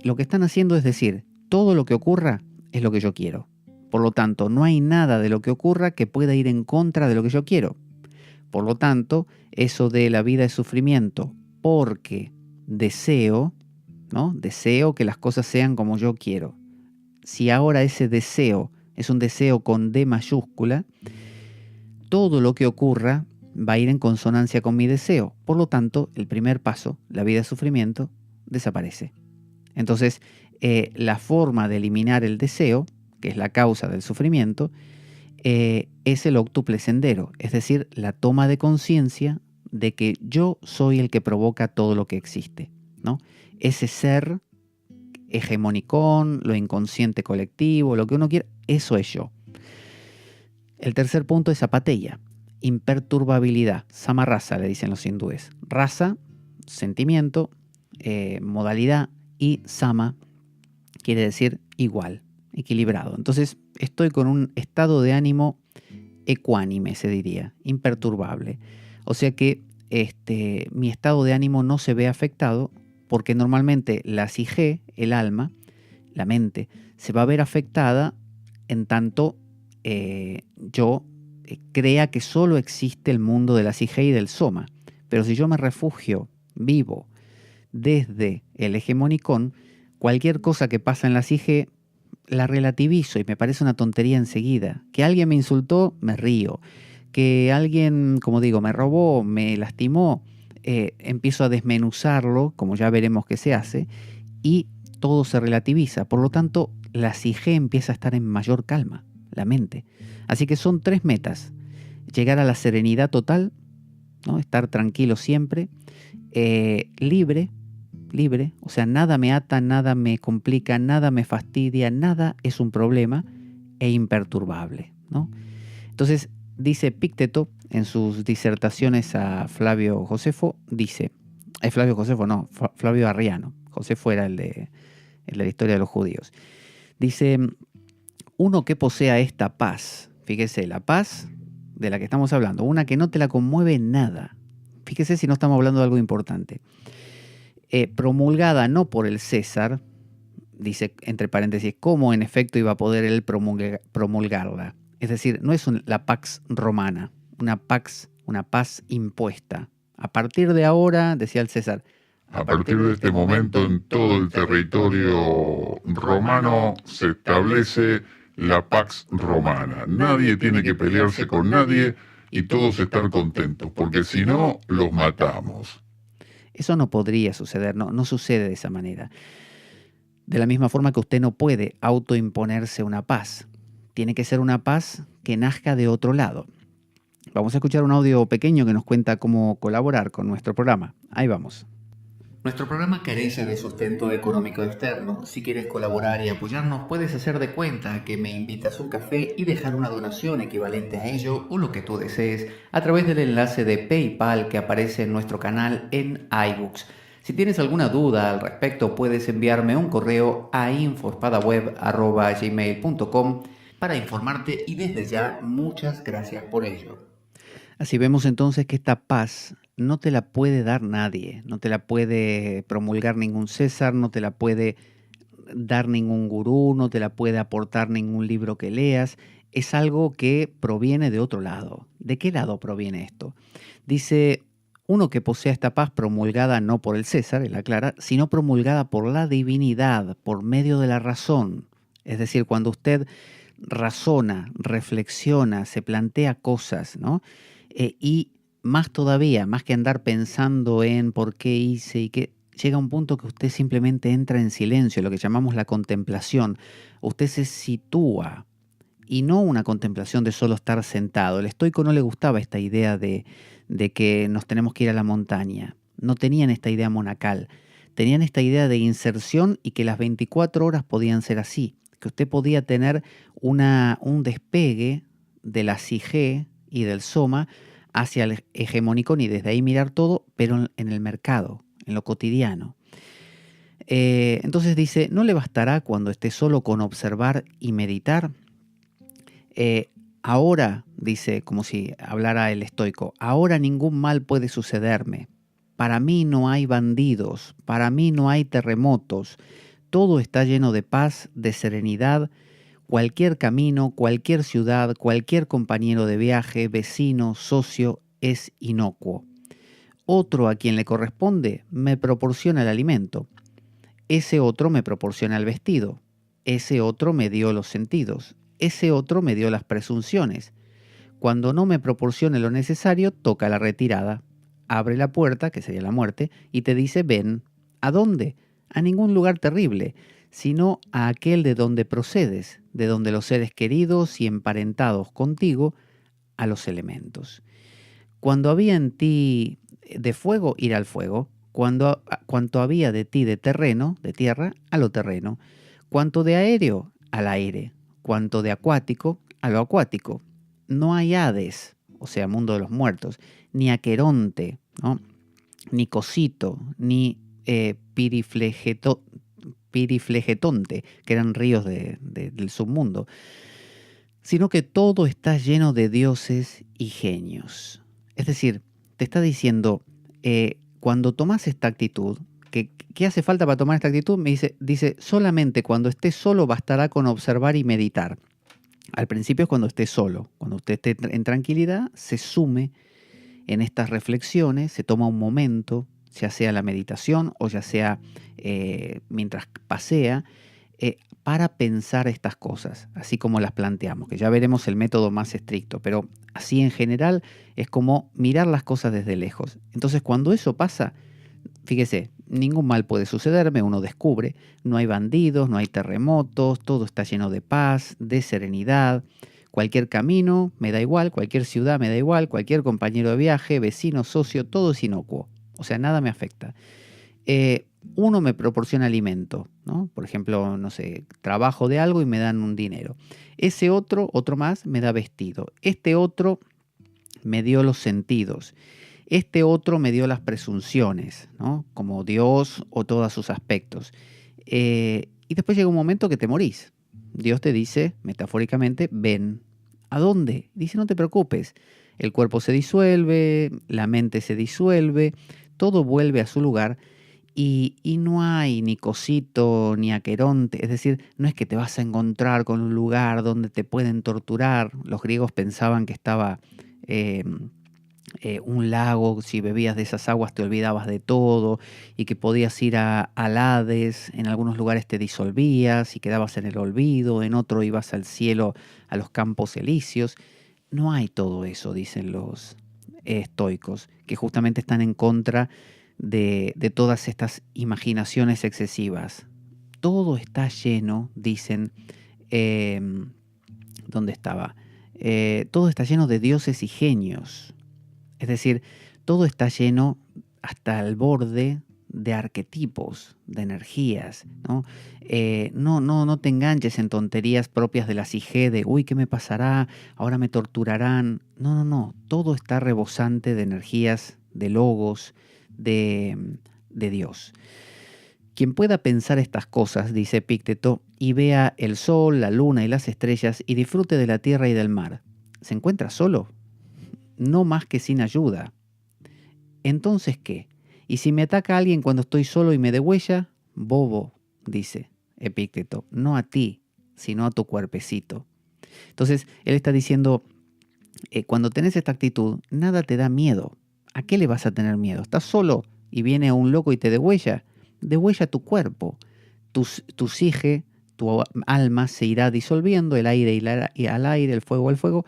lo que están haciendo es decir, todo lo que ocurra es lo que yo quiero. Por lo tanto, no hay nada de lo que ocurra que pueda ir en contra de lo que yo quiero. Por lo tanto, eso de la vida es sufrimiento porque deseo, ¿no? Deseo que las cosas sean como yo quiero. Si ahora ese deseo es un deseo con D mayúscula, todo lo que ocurra va a ir en consonancia con mi deseo. Por lo tanto, el primer paso, la vida es sufrimiento, desaparece. Entonces, la forma de eliminar el deseo, que es la causa del sufrimiento, es el óctuple sendero, es decir, la toma de conciencia de que yo soy el que provoca todo lo que existe, ¿no? Ese ser hegemonicón, lo inconsciente colectivo, lo que uno quiera, eso es yo. El tercer punto es apateia, imperturbabilidad, samarrasa le dicen los hindúes. Rasa, sentimiento, modalidad, y sama quiere decir igual, equilibrado. Entonces estoy con un estado de ánimo ecuánime, se diría, imperturbable. O sea que mi estado de ánimo no se ve afectado porque normalmente la psique, el alma, la mente, se va a ver afectada en tanto yo crea que solo existe el mundo de la psique y del soma. Pero si yo me refugio, vivo, desde el hegemonicón, cualquier cosa que pasa en la psique la relativizo y me parece una tontería enseguida. Que alguien me insultó, me río. Que alguien, como digo, me robó, me lastimó, empiezo a desmenuzarlo, como ya veremos que se hace, y todo se relativiza. Por lo tanto, la psique empieza a estar en mayor calma, la mente. Así que son 3 metas. Llegar a la serenidad total, ¿no? Estar tranquilo siempre, libre, o sea, nada me ata, nada me complica, nada me fastidia, nada es un problema, e imperturbable, ¿no? Entonces, dice Epicteto en sus disertaciones a Flavio Josefo, dice, Flavio Josefo no, Flavio Arriano, Josefo era el de la historia de los judíos. Dice, uno que posea esta paz, fíjese, la paz de la que estamos hablando, una que no te la conmueve nada, fíjese si no estamos hablando de algo importante, promulgada no por el César, dice entre paréntesis, ¿cómo en efecto iba a poder él promulgarla? Es decir, no es la pax romana, una paz impuesta. A partir de ahora, decía el César, a partir de este momento en todo el territorio romano se establece la pax romana. Nadie tiene que pelearse con nadie y todos estar contentos, porque si no, los matamos. Eso no podría suceder, no sucede de esa manera. De la misma forma que usted no puede autoimponerse una paz. Tiene que ser una paz que nazca de otro lado. Vamos a escuchar un audio pequeño que nos cuenta cómo colaborar con nuestro programa. Ahí vamos. Nuestro programa carece de sustento económico externo. Si quieres colaborar y apoyarnos, puedes hacer de cuenta que me invitas un café y dejar una donación equivalente a ello o lo que tú desees a través del enlace de PayPal que aparece en nuestro canal en iBooks. Si tienes alguna duda al respecto, puedes enviarme un correo a infoespadaweb@gmail.com para informarte y desde ya muchas gracias por ello. Así vemos entonces que esta paz no te la puede dar nadie, no te la puede promulgar ningún César, no te la puede dar ningún gurú, no te la puede aportar ningún libro que leas. Es algo que proviene de otro lado. ¿De qué lado proviene esto? Dice, uno que posea esta paz promulgada no por el César, él aclara, sino promulgada por la divinidad, por medio de la razón. Es decir, cuando usted razona, reflexiona, se plantea cosas, ¿no? Y más todavía, más que andar pensando en por qué hice y qué, llega un punto que usted simplemente entra en silencio, lo que llamamos la contemplación. Usted se sitúa y no una contemplación de solo estar sentado. El estoico no le gustaba esta idea de que nos tenemos que ir a la montaña. No tenían esta idea monacal. Tenían esta idea de inserción y que las 24 horas podían ser así. Que usted podía tener un despegue de la psique y del soma hacia el hegemónico y desde ahí mirar todo, pero en el mercado, en lo cotidiano. Entonces dice, ¿no le bastará cuando esté solo con observar y meditar? Ahora, dice, como si hablara el estoico, ahora ningún mal puede sucederme. Para mí no hay bandidos, para mí no hay terremotos. Todo está lleno de paz, de serenidad. Cualquier camino, cualquier ciudad, cualquier compañero de viaje, vecino, socio, es inocuo. Otro a quien le corresponde me proporciona el alimento. Ese otro me proporciona el vestido. Ese otro me dio los sentidos. Ese otro me dio las presunciones. Cuando no me proporcione lo necesario, toca la retirada. Abre la puerta, que sería la muerte, y te dice, ven. ¿A dónde? A ningún lugar terrible, sino a aquel de donde procedes, de donde los seres queridos y emparentados contigo, a los elementos. Cuando había en ti de fuego, ir al fuego. Cuanto había de ti de terreno, de tierra, a lo terreno. Cuanto de aéreo, al aire. Cuanto de acuático, a lo acuático. No hay Hades, o sea, mundo de los muertos, ni Aqueronte, ¿no? Ni Cosito, ni Piriflegetonte, que eran ríos del submundo, sino que todo está lleno de dioses y genios. Es decir, te está diciendo, cuando tomas esta actitud, ¿qué hace falta para tomar esta actitud? Dice, solamente cuando estés solo bastará con observar y meditar. Al principio es cuando esté solo. Cuando usted esté en tranquilidad, se sume en estas reflexiones, se toma un momento, ya sea la meditación o ya sea mientras pasea, para pensar estas cosas, así como las planteamos, que ya veremos el método más estricto, pero así en general es como mirar las cosas desde lejos. Entonces, cuando eso pasa, fíjese, ningún mal puede sucederme, uno descubre, no hay bandidos, no hay terremotos, todo está lleno de paz, de serenidad. Cualquier camino me da igual, cualquier ciudad me da igual, cualquier compañero de viaje, vecino, socio, todo es inocuo. O sea, nada me afecta. Uno me proporciona alimento, ¿no? Por ejemplo, no sé, trabajo de algo y me dan un dinero. Ese otro más, me da vestido. Este otro me dio los sentidos. Este otro me dio las presunciones, ¿no? Como Dios o todos sus aspectos. Y después llega un momento que te morís. Dios te dice, metafóricamente, ven. ¿A dónde? Dice, no te preocupes. El cuerpo se disuelve, la mente se disuelve, todo vuelve a su lugar y no hay ni Cosito ni Aqueronte. Es decir, no es que te vas a encontrar con un lugar donde te pueden torturar. Los griegos pensaban que estaba un lago, si bebías de esas aguas te olvidabas de todo y que podías ir al Hades, en algunos lugares te disolvías y quedabas en el olvido, en otro ibas al cielo, a los campos elíseos. No hay todo eso, dicen los estoicos, que justamente están en contra de todas estas imaginaciones excesivas. Todo está lleno, dicen, ¿dónde estaba? Todo está lleno de dioses y genios. Es decir, todo está lleno hasta el borde de arquetipos, de energías, ¿no? No te enganches en tonterías propias de la psique, de uy, ¿qué me pasará? Ahora me torturarán. No. Todo está rebosante de energías, de logos, de Dios. Quien pueda pensar estas cosas, dice Epícteto, y vea el sol, la luna y las estrellas y disfrute de la tierra y del mar, ¿se encuentra solo? No más que sin ayuda. ¿Entonces qué? ¿Y si me ataca alguien cuando estoy solo y me degüella? Bobo, dice Epícteto, no a ti, sino a tu cuerpecito. Entonces, él está diciendo, cuando tenés esta actitud, nada te da miedo. ¿A qué le vas a tener miedo? ¿Estás solo y viene un loco y te degüella? Degüella tu cuerpo. Tu psique, tu alma se irá disolviendo, el aire y al aire, el fuego al fuego,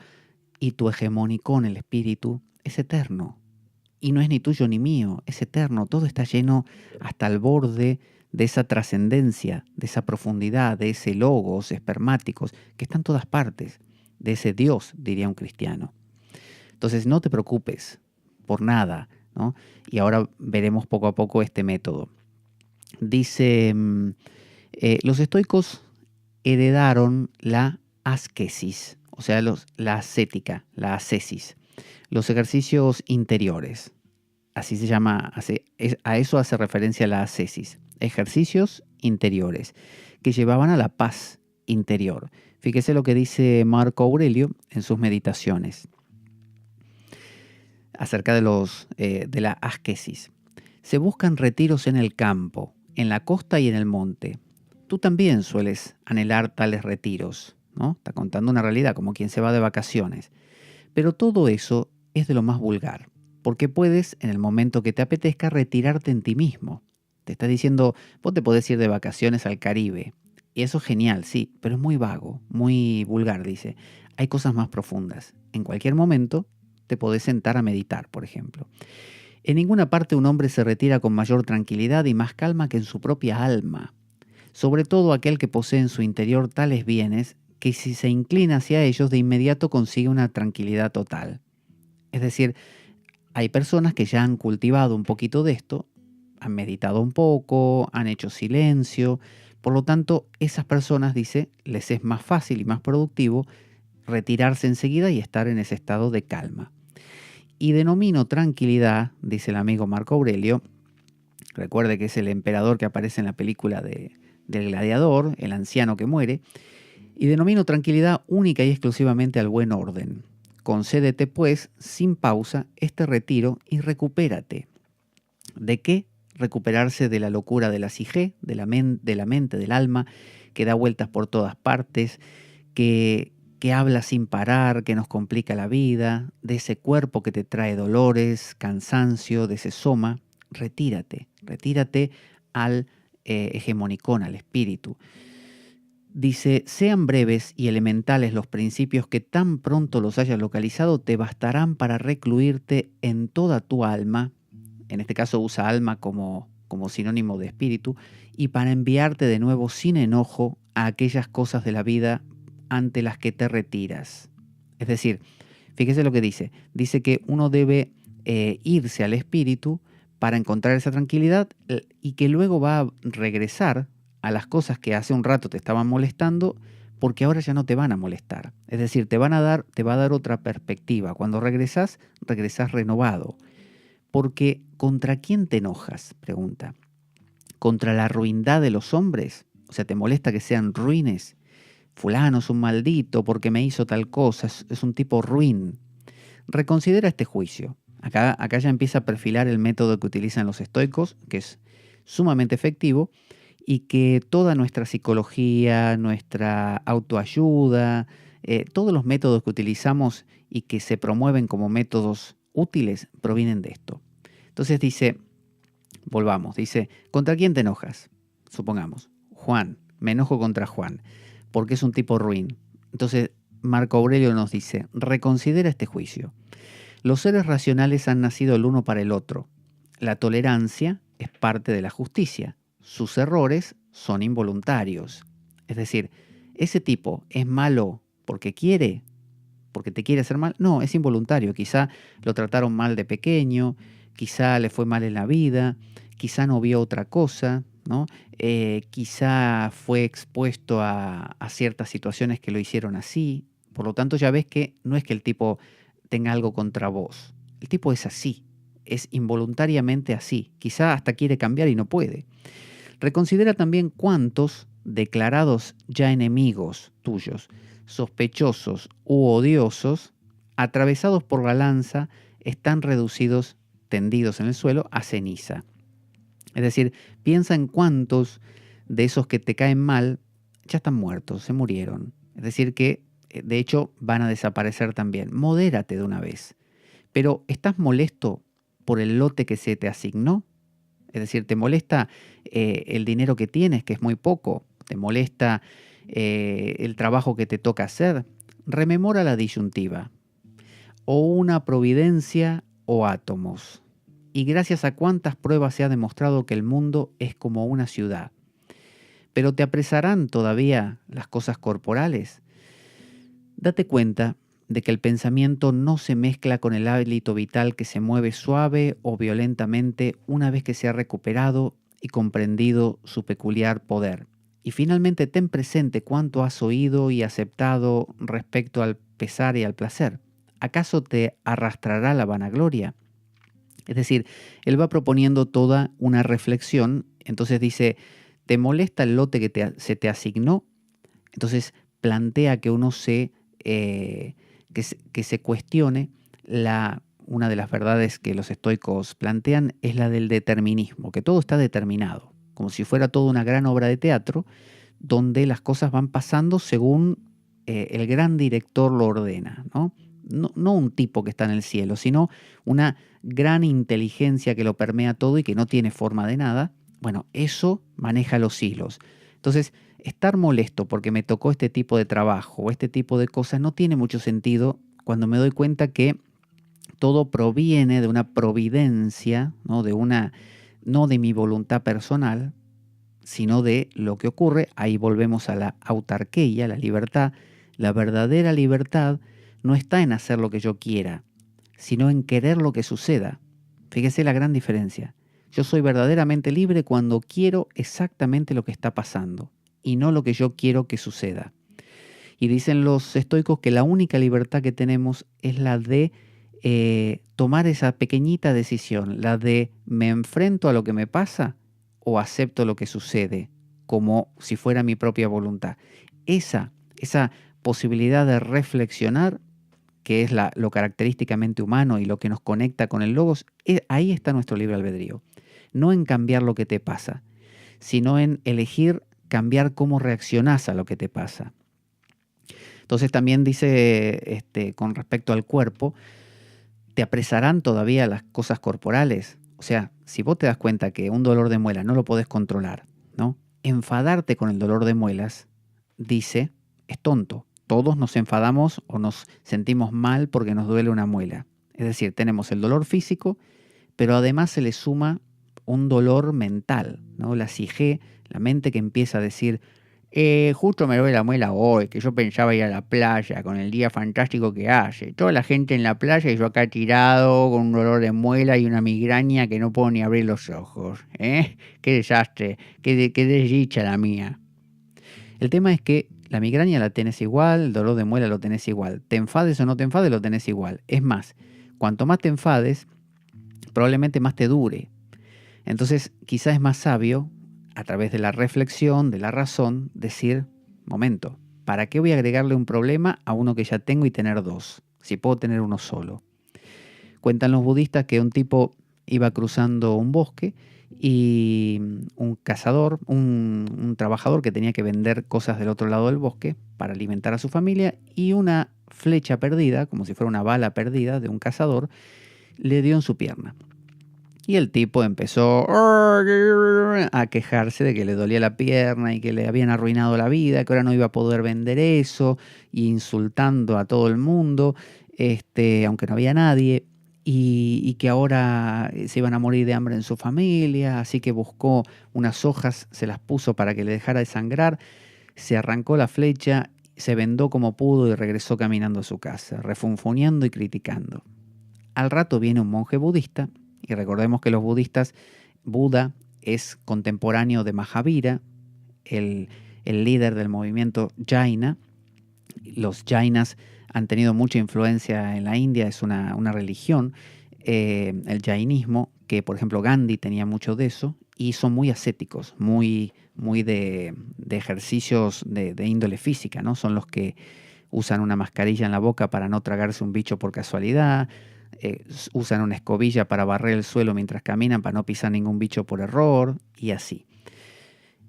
y tu hegemónico, el espíritu, es eterno. Y no es ni tuyo ni mío, es eterno. Todo está lleno hasta el borde de esa trascendencia, de esa profundidad, de ese logos espermáticos, que está en todas partes, de ese Dios, diría un cristiano. Entonces no te preocupes por nada, ¿no? Y ahora veremos poco a poco este método. Dice, los estoicos heredaron la ascesis, o sea, la ascética, la ascesis, los ejercicios interiores. Así se llama, a eso hace referencia la ascesis. Ejercicios interiores que llevaban a la paz interior. Fíjese lo que dice Marco Aurelio en sus meditaciones acerca de la ascesis. Se buscan retiros en el campo, en la costa y en el monte. Tú también sueles anhelar tales retiros, ¿no? Está contando una realidad, como quien se va de vacaciones. Pero todo eso es de lo más vulgar, porque puedes, en el momento que te apetezca, retirarte en ti mismo. Te está diciendo, vos te podés ir de vacaciones al Caribe. Y eso es genial, sí, pero es muy vago, muy vulgar, dice. Hay cosas más profundas. En cualquier momento te podés sentar a meditar, por ejemplo. En ninguna parte un hombre se retira con mayor tranquilidad y más calma que en su propia alma. Sobre todo aquel que posee en su interior tales bienes que si se inclina hacia ellos de inmediato consigue una tranquilidad total. Es decir, Hay personas que ya han cultivado un poquito de esto, han meditado un poco, han hecho silencio. Por lo tanto, esas personas, dice, les es más fácil y más productivo retirarse enseguida y estar en ese estado de calma. Y denomino tranquilidad, dice el amigo Marco Aurelio, recuerde que es el emperador que aparece en la película del gladiador, el anciano que muere, y denomino tranquilidad única y exclusivamente al buen orden. Concédete, pues, sin pausa, este retiro y recupérate. ¿De qué? Recuperarse de la locura de la psique, de la mente, del alma, que da vueltas por todas partes, que habla sin parar, que nos complica la vida, de ese cuerpo que te trae dolores, cansancio, de ese soma. Retírate al hegemonicón, al espíritu. Dice, sean breves y elementales los principios que tan pronto los hayas localizado, te bastarán para recluirte en toda tu alma, en este caso usa alma como sinónimo de espíritu, y para enviarte de nuevo sin enojo a aquellas cosas de la vida ante las que te retiras. Es decir, fíjese lo que dice. Dice que uno debe irse al espíritu para encontrar esa tranquilidad y que luego va a regresar a las cosas que hace un rato te estaban molestando, porque ahora ya no te van a molestar. Es decir, te va a dar otra perspectiva. Cuando regresás renovado. Porque ¿contra quién te enojas? Pregunta. ¿Contra la ruindad de los hombres? O sea, ¿te molesta que sean ruines? Fulano es un maldito porque me hizo tal cosa, es un tipo ruin. Reconsidera este juicio. Acá ya empieza a perfilar el método que utilizan los estoicos, que es sumamente efectivo, y que toda nuestra psicología, nuestra autoayuda, todos los métodos que utilizamos y que se promueven como métodos útiles provienen de esto. Entonces dice, dice, ¿contra quién te enojas? Supongamos, Juan, me enojo contra Juan, porque es un tipo ruin. Entonces Marco Aurelio nos dice, reconsidera este juicio. Los seres racionales han nacido el uno para el otro. La tolerancia es parte de la justicia. Sus errores son involuntarios. Es decir, ese tipo es malo porque quiere, porque te quiere hacer mal. No, es involuntario. Quizá lo trataron mal de pequeño, quizá le fue mal en la vida, quizá no vio otra cosa, ¿no? Quizá fue expuesto a ciertas situaciones que lo hicieron así. Por lo tanto, ya ves que no es que el tipo tenga algo contra vos. El tipo es así, es involuntariamente así. Quizá hasta quiere cambiar y no puede. Reconsidera también cuántos declarados ya enemigos tuyos, sospechosos u odiosos, atravesados por la lanza, están reducidos, tendidos en el suelo, a ceniza. Es decir, piensa en cuántos de esos que te caen mal ya están muertos, se murieron. Es decir, que de hecho van a desaparecer también. Modérate de una vez. Pero ¿estás molesto por el lote que se te asignó? Es decir, ¿te molesta el dinero que tienes, que es muy poco? ¿Te molesta el trabajo que te toca hacer? Rememora la disyuntiva. O una providencia o átomos. Y gracias a cuántas pruebas se ha demostrado que el mundo es como una ciudad. ¿Pero te apresarán todavía las cosas corporales? Date cuenta de que el pensamiento no se mezcla con el hálito vital que se mueve suave o violentamente una vez que se ha recuperado y comprendido su peculiar poder. Y finalmente ten presente cuánto has oído y aceptado respecto al pesar y al placer. ¿Acaso te arrastrará la vanagloria? Es decir, él va proponiendo toda una reflexión. Entonces dice, ¿te molesta el lote que se te asignó? Entonces plantea que uno que se cuestione una de las verdades que los estoicos plantean es la del determinismo, que todo está determinado, como si fuera toda una gran obra de teatro donde las cosas van pasando según el gran director lo ordena, ¿no? No un tipo que está en el cielo, sino una gran inteligencia que lo permea todo y que no tiene forma de nada. Bueno, eso maneja los hilos. Entonces, estar molesto porque me tocó este tipo de trabajo o este tipo de cosas no tiene mucho sentido cuando me doy cuenta que todo proviene de una providencia, ¿no? No de mi voluntad personal, sino de lo que ocurre. Ahí volvemos a la autarquía, la libertad. La verdadera libertad no está en hacer lo que yo quiera. sino en querer lo que suceda. Fíjese la gran diferencia. Yo soy verdaderamente libre cuando quiero exactamente lo que está pasando y no lo que yo quiero que suceda. Y dicen los estoicos que la única libertad que tenemos es la de tomar esa pequeñita decisión, la de me enfrento a lo que me pasa o acepto lo que sucede, como si fuera mi propia voluntad. Esa posibilidad de reflexionar, que es lo característicamente humano y lo que nos conecta con el logos, ahí está nuestro libre albedrío. No en cambiar lo que te pasa, sino en elegir cambiar cómo reaccionás a lo que te pasa. Entonces también dice, con respecto al cuerpo, ¿te apresarán todavía las cosas corporales? O sea, si vos te das cuenta que un dolor de muela no lo podés controlar, ¿no? Enfadarte con el dolor de muelas, dice, es tonto. Todos nos enfadamos o nos sentimos mal porque nos duele una muela. Es decir, tenemos el dolor físico, pero además se le suma un dolor mental, ¿no? La psique, la mente que empieza a decir, justo me duele la muela hoy, que yo pensaba ir a la playa con el día fantástico que hace. Toda la gente en la playa y yo acá tirado con un dolor de muela y una migraña que no puedo ni abrir los ojos. Qué desastre, qué desdicha la mía. El tema es que la migraña la tenés igual, el dolor de muela lo tenés igual. Te enfades o no te enfades, lo tenés igual. Es más, cuanto más te enfades, probablemente más te dure. Entonces, quizás es más sabio, a través de la reflexión, de la razón, decir, momento, ¿para qué voy a agregarle un problema a uno que ya tengo y tener dos, si puedo tener uno solo? Cuentan los budistas que un tipo iba cruzando un bosque y un cazador, un trabajador que tenía que vender cosas del otro lado del bosque para alimentar a su familia, y una flecha perdida, como si fuera una bala perdida de un cazador, le dio en su pierna. Y el tipo empezó a quejarse de que le dolía la pierna y que le habían arruinado la vida, que ahora no iba a poder vender eso, y insultando a todo el mundo, aunque no había nadie, y que ahora se iban a morir de hambre en su familia, así que buscó unas hojas, se las puso para que le dejara de sangrar, se arrancó la flecha, se vendó como pudo y regresó caminando a su casa, refunfuñando y criticando. Al rato viene un monje budista. Y recordemos que los budistas, Buda es contemporáneo de Mahavira, el líder del movimiento Jaina. Los Jainas han tenido mucha influencia en la India, es una religión, el jainismo, que por ejemplo Gandhi tenía mucho de eso, y son muy ascéticos, muy de ejercicios de índole física, ¿no? Son los que usan una mascarilla en la boca para no tragarse un bicho por casualidad, usan una escobilla para barrer el suelo mientras caminan para no pisar ningún bicho por error y así.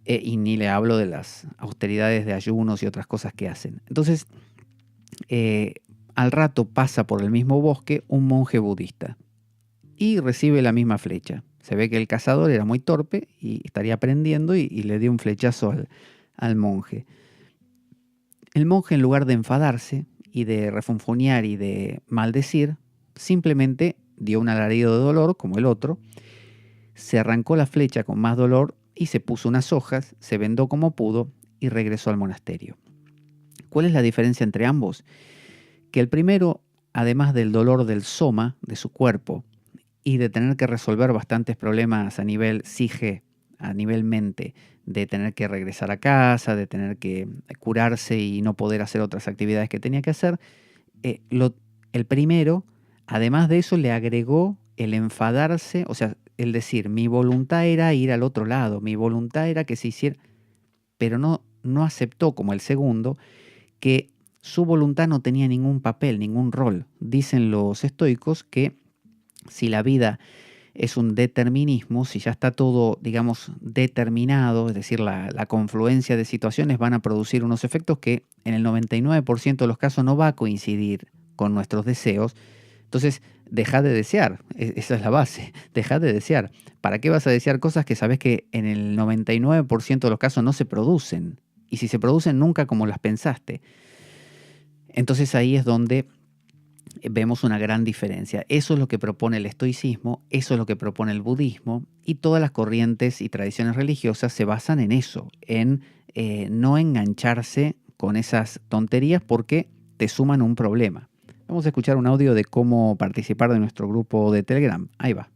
Y ni le hablo de las austeridades de ayunos y otras cosas que hacen. Entonces, al rato pasa por el mismo bosque un monje budista y recibe la misma flecha. Se ve que el cazador era muy torpe y estaría aprendiendo y le dio un flechazo al monje. El monje, en lugar de enfadarse y de refunfuñar y de maldecir, simplemente dio un alarido de dolor como el otro, se arrancó la flecha con más dolor y se puso unas hojas, se vendó como pudo y regresó al monasterio. ¿Cuál es la diferencia entre ambos? Que el primero, además del dolor del soma, de su cuerpo, y de tener que resolver bastantes problemas a nivel psique, a nivel mente, de tener que regresar a casa, de tener que curarse y no poder hacer otras actividades que tenía que hacer, el primero, además de eso, le agregó el enfadarse, o sea, el decir, mi voluntad era ir al otro lado, mi voluntad era que se hiciera, pero no aceptó, como el segundo, que su voluntad no tenía ningún papel, ningún rol. Dicen los estoicos que si la vida es un determinismo, si ya está todo, digamos, determinado, es decir, la confluencia de situaciones van a producir unos efectos que en el 99% de los casos no va a coincidir con nuestros deseos. Entonces, deja de desear, esa es la base, deja de desear. ¿Para qué vas a desear cosas que sabes que en el 99% de los casos no se producen? Y si se producen, nunca como las pensaste. Entonces ahí es donde vemos una gran diferencia. Eso es lo que propone el estoicismo, eso es lo que propone el budismo, y todas las corrientes y tradiciones religiosas se basan en eso, en no engancharse con esas tonterías porque te suman un problema. Vamos a escuchar un audio de cómo participar de nuestro grupo de Telegram. Ahí va.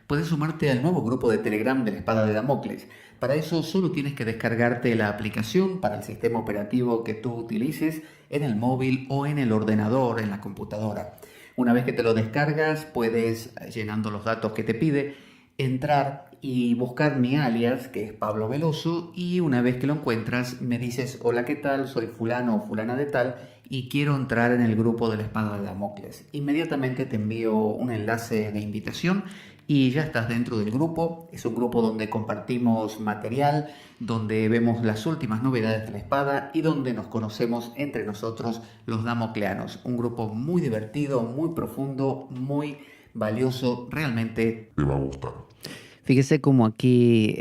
Puedes sumarte al nuevo grupo de Telegram de la Espada de Damocles. Para eso solo tienes que descargarte la aplicación para el sistema operativo que tú utilices en el móvil o en el ordenador, en la computadora. Una vez que te lo descargas, puedes, llenando los datos que te pide, entrar y buscar mi alias, que es Pablo Veloso, y una vez que lo encuentras me dices: hola, ¿qué tal? Soy fulano o fulana de tal y quiero entrar en el grupo de la Espada de Damocles. Inmediatamente te envío un enlace de invitación y ya estás dentro del grupo. Es un grupo donde compartimos material, donde vemos las últimas novedades de la espada y donde nos conocemos entre nosotros los damocleanos. Un grupo muy divertido, muy profundo, muy valioso, realmente Te va a gustar. Fíjese cómo aquí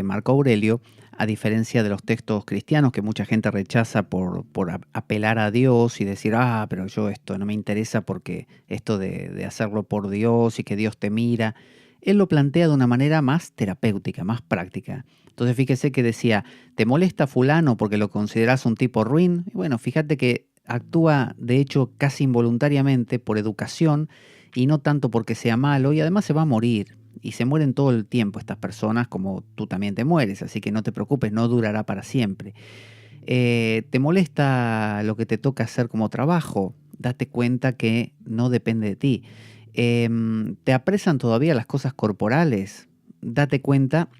Marco Aurelio, a diferencia de los textos cristianos que mucha gente rechaza por apelar a Dios y decir: pero yo esto no me interesa porque esto de hacerlo por Dios y que Dios te mira, él lo plantea de una manera más terapéutica, más práctica. Entonces fíjese que decía: ¿te molesta fulano porque lo consideras un tipo ruin? Y bueno, fíjate que actúa de hecho casi involuntariamente por educación y no tanto porque sea malo, y además se va a morir. Y se mueren todo el tiempo estas personas, como tú también te mueres, así que no te preocupes, no durará para siempre. ¿Te molesta lo que te toca hacer como trabajo? Date cuenta que no depende de ti. ¿Te apresan todavía las cosas corporales? Date cuenta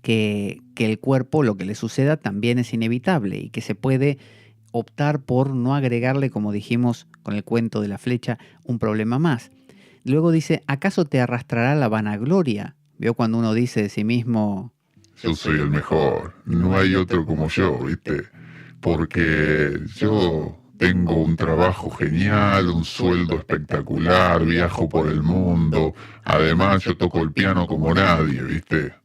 que el cuerpo, lo que le suceda, también es inevitable y que se puede optar por no agregarle, como dijimos con el cuento de la flecha, un problema más. Luego dice: ¿acaso te arrastrará la vanagloria? ¿Veo cuando uno dice de sí mismo: Yo soy el mejor, no hay otro como yo, ¿viste? Porque yo tengo un trabajo genial, un sueldo espectacular, viajo por el mundo, además yo toco el piano como nadie, ¿viste?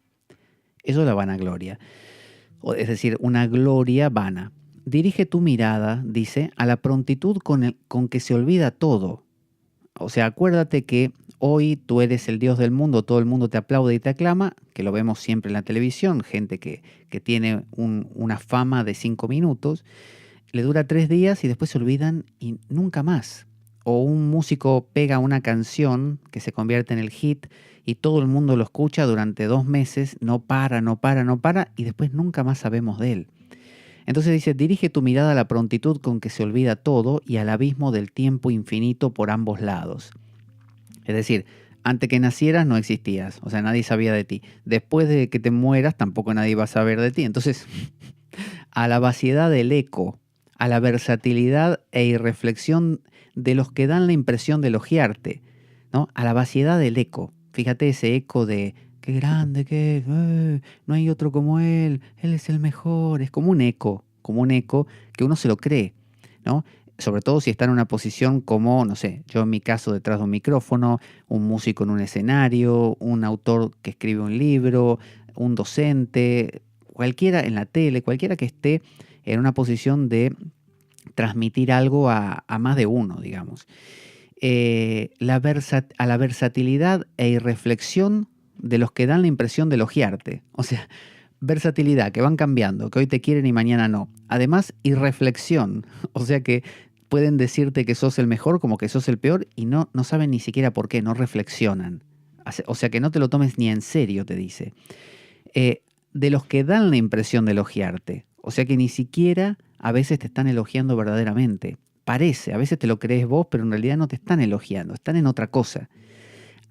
Eso es la vanagloria, es decir, una gloria vana. Dirige tu mirada, dice, a la prontitud con que se olvida todo. O sea, acuérdate que hoy tú eres el Dios del mundo, todo el mundo te aplaude y te aclama, que lo vemos siempre en la televisión, gente que tiene una fama de 5 minutos, le dura 3 días y después se olvidan y nunca más. O un músico pega una canción que se convierte en el hit y todo el mundo lo escucha durante 2 meses, no para, y después nunca más sabemos de él. Entonces dice: dirige tu mirada a la prontitud con que se olvida todo y al abismo del tiempo infinito por ambos lados. Es decir, antes que nacieras no existías, o sea, nadie sabía de ti. Después de que te mueras tampoco nadie va a saber de ti. Entonces, a la vaciedad del eco, a la versatilidad e irreflexión de los que dan la impresión de elogiarte, ¿no? A la vaciedad del eco. Fíjate ese eco de: qué grande que es, no hay otro como él es el mejor. Es como un eco que uno se lo cree, ¿no? Sobre todo si está en una posición como, no sé, yo en mi caso detrás de un micrófono, un músico en un escenario, un autor que escribe un libro, un docente, cualquiera en la tele, cualquiera que esté en una posición de transmitir algo a más de uno, digamos. A la versatilidad e irreflexión de los que dan la impresión de elogiarte. O sea, versatilidad, que van cambiando, que hoy te quieren y mañana no. Además, irreflexión, o sea que pueden decirte que sos el mejor como que sos el peor y no saben ni siquiera por qué, no reflexionan. O sea que no te lo tomes ni en serio, te dice. De los que dan la impresión de elogiarte. O sea que ni siquiera a veces te están elogiando verdaderamente. Parece, a veces te lo crees vos, pero en realidad no te están elogiando, están en otra cosa.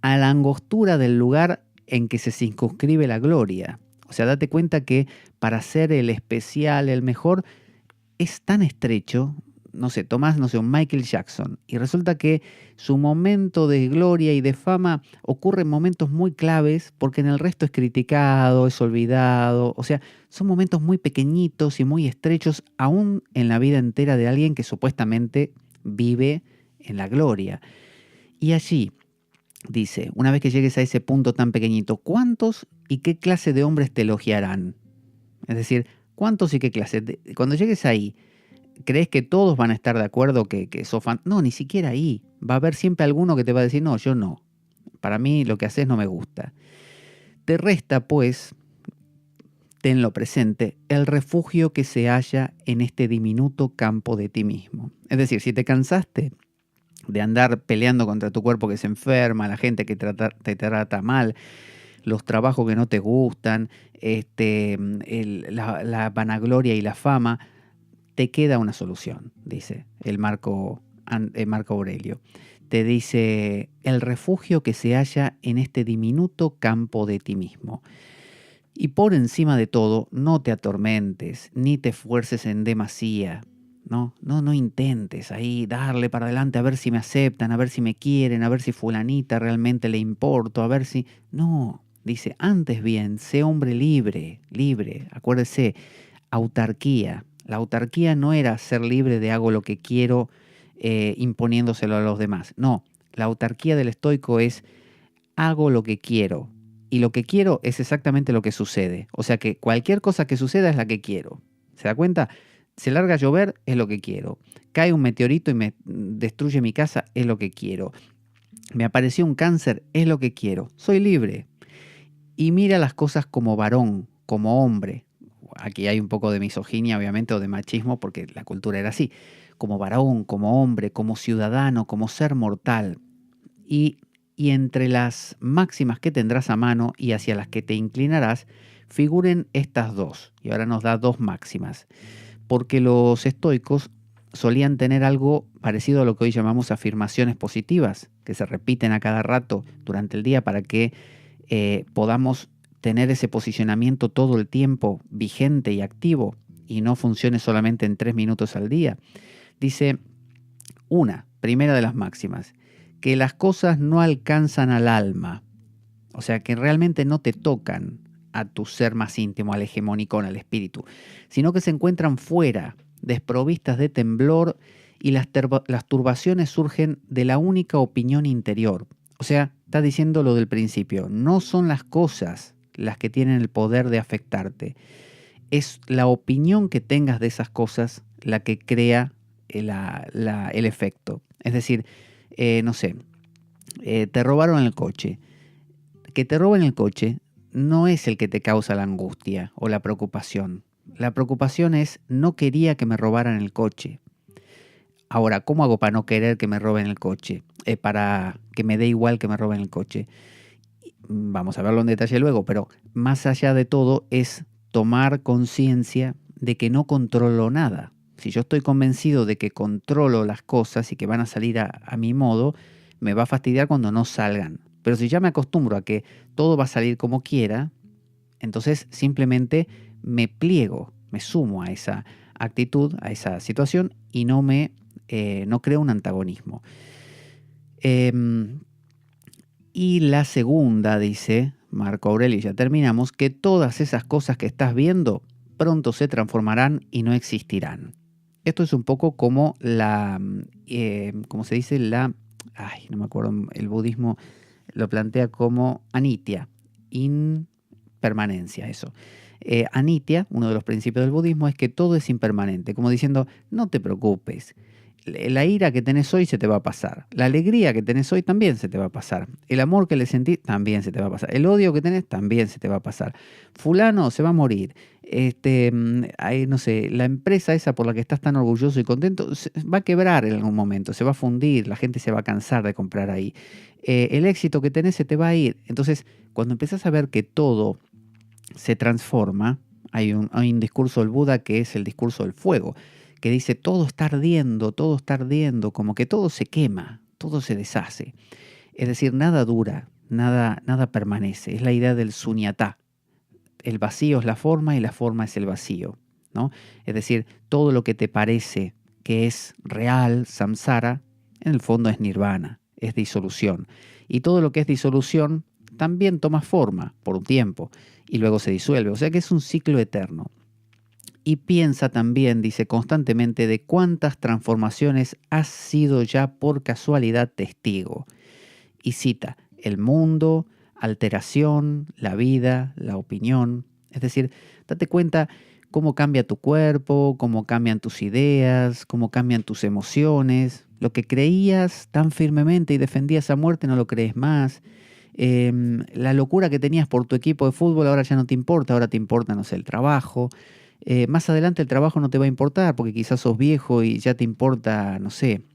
A la angostura del lugar en que se circunscribe la gloria. O sea, date cuenta que para ser el especial, el mejor, es tan estrecho. No sé, tomás, un Michael Jackson, y resulta que su momento de gloria y de fama ocurre en momentos muy claves porque en el resto es criticado, es olvidado. O sea, son momentos muy pequeñitos y muy estrechos, aún en la vida entera de alguien que supuestamente vive en la gloria. Y allí, dice, una vez que llegues a ese punto tan pequeñito, ¿cuántos y qué clase de hombres te elogiarán? Es decir, ¿cuántos y qué clase? Cuando llegues ahí, ¿crees que todos van a estar de acuerdo que sos fan? No, ni siquiera ahí. Va a haber siempre alguno que te va a decir: no, yo no. Para mí lo que haces no me gusta. Te tenlo presente, el refugio que se halla en este diminuto campo de ti mismo. Es decir, si te cansaste de andar peleando contra tu cuerpo que se enferma, la gente que te trata mal, los trabajos que no te gustan, la vanagloria y la fama, te queda una solución, dice el Marco Aurelio. Te dice, el refugio que se halla en este diminuto campo de ti mismo. Y por encima de todo, no te atormentes, ni te esfuerces en demasía. No intentes ahí darle para adelante a ver si me aceptan, a ver si me quieren, a ver si fulanita realmente le importo, a ver si... No, dice, antes bien, sé hombre libre, libre. Acuérdese, autarquía. La autarquía no era ser libre de hago lo que quiero imponiéndoselo a los demás. No, la autarquía del estoico es hago lo que quiero. Y lo que quiero es exactamente lo que sucede. O sea que cualquier cosa que suceda es la que quiero. ¿Se da cuenta? Se larga a llover, es lo que quiero. Cae un meteorito y me destruye mi casa, es lo que quiero. Me apareció un cáncer, es lo que quiero. Soy libre. Y mira las cosas como varón, como hombre. Aquí hay un poco de misoginia, obviamente, o de machismo, porque la cultura era así. Como varón, como hombre, como ciudadano, como ser mortal. Y entre las máximas que tendrás a mano y hacia las que te inclinarás, figuren estas dos. Y ahora nos da dos máximas. Porque los estoicos solían tener algo parecido a lo que hoy llamamos afirmaciones positivas, que se repiten a cada rato durante el día para que podamos tener ese posicionamiento todo el tiempo vigente y activo y no funcione solamente en 3 minutos al día. Dice primera de las máximas, que las cosas no alcanzan al alma, o sea, que realmente no te tocan a tu ser más íntimo, al hegemónico, al espíritu, sino que se encuentran fuera, desprovistas de temblor, y las turbaciones surgen de la única opinión interior. O sea, está diciendo lo del principio, no son las cosas las que tienen el poder de afectarte, es la opinión que tengas de esas cosas la que crea el efecto. Es decir, no sé, te robaron el coche. Que te roben el coche no es el que te causa la angustia o la preocupación. La preocupación es, no quería que me robaran el coche. Ahora, ¿cómo hago para no querer que me roben el coche? Para que me dé igual que me roben el coche. Vamos a verlo en detalle luego, pero más allá de todo es tomar conciencia de que no controlo nada. Si yo estoy convencido de que controlo las cosas y que van a salir a mi modo, me va a fastidiar cuando no salgan. Pero si ya me acostumbro a que todo va a salir como quiera, entonces simplemente me pliego, me sumo a esa actitud, a esa situación y no creo un antagonismo. Y la segunda, dice Marco Aurelio, ya terminamos, que todas esas cosas que estás viendo pronto se transformarán y no existirán. Esto es un poco como ¿cómo se dice? No me acuerdo, el budismo lo plantea como anitya, impermanencia, eso. Anitya, uno de los principios del budismo, es que todo es impermanente, como diciendo, no te preocupes. La ira que tenés hoy se te va a pasar. La alegría que tenés hoy también se te va a pasar. El amor que le sentís también se te va a pasar. El odio que tenés también se te va a pasar. Fulano se va a morir. No sé, la empresa esa por la que estás tan orgulloso y contento va a quebrar en algún momento, se va a fundir, la gente se va a cansar de comprar ahí. El éxito que tenés se te va a ir. Entonces, cuando empezás a ver que todo se transforma, hay un discurso del Buda que es el discurso del fuego, que dice todo está ardiendo, como que todo se quema, todo se deshace. Es decir, nada dura, nada permanece. Es la idea del suñatá. El vacío es la forma y la forma es el vacío, ¿no? Es decir, todo lo que te parece que es real, samsara, en el fondo es nirvana, es disolución. Y todo lo que es disolución también toma forma por un tiempo y luego se disuelve. O sea que es un ciclo eterno. Y piensa también, dice constantemente, de cuántas transformaciones has sido ya por casualidad testigo. Y cita, el mundo, alteración, la vida, la opinión. Es decir, date cuenta cómo cambia tu cuerpo, cómo cambian tus ideas, cómo cambian tus emociones. Lo que creías tan firmemente y defendías a muerte no lo crees más. La locura que tenías por tu equipo de fútbol ahora ya no te importa, ahora te importa, no sé, el trabajo. Más adelante el trabajo no te va a importar porque quizás sos viejo y ya te importa, no sé,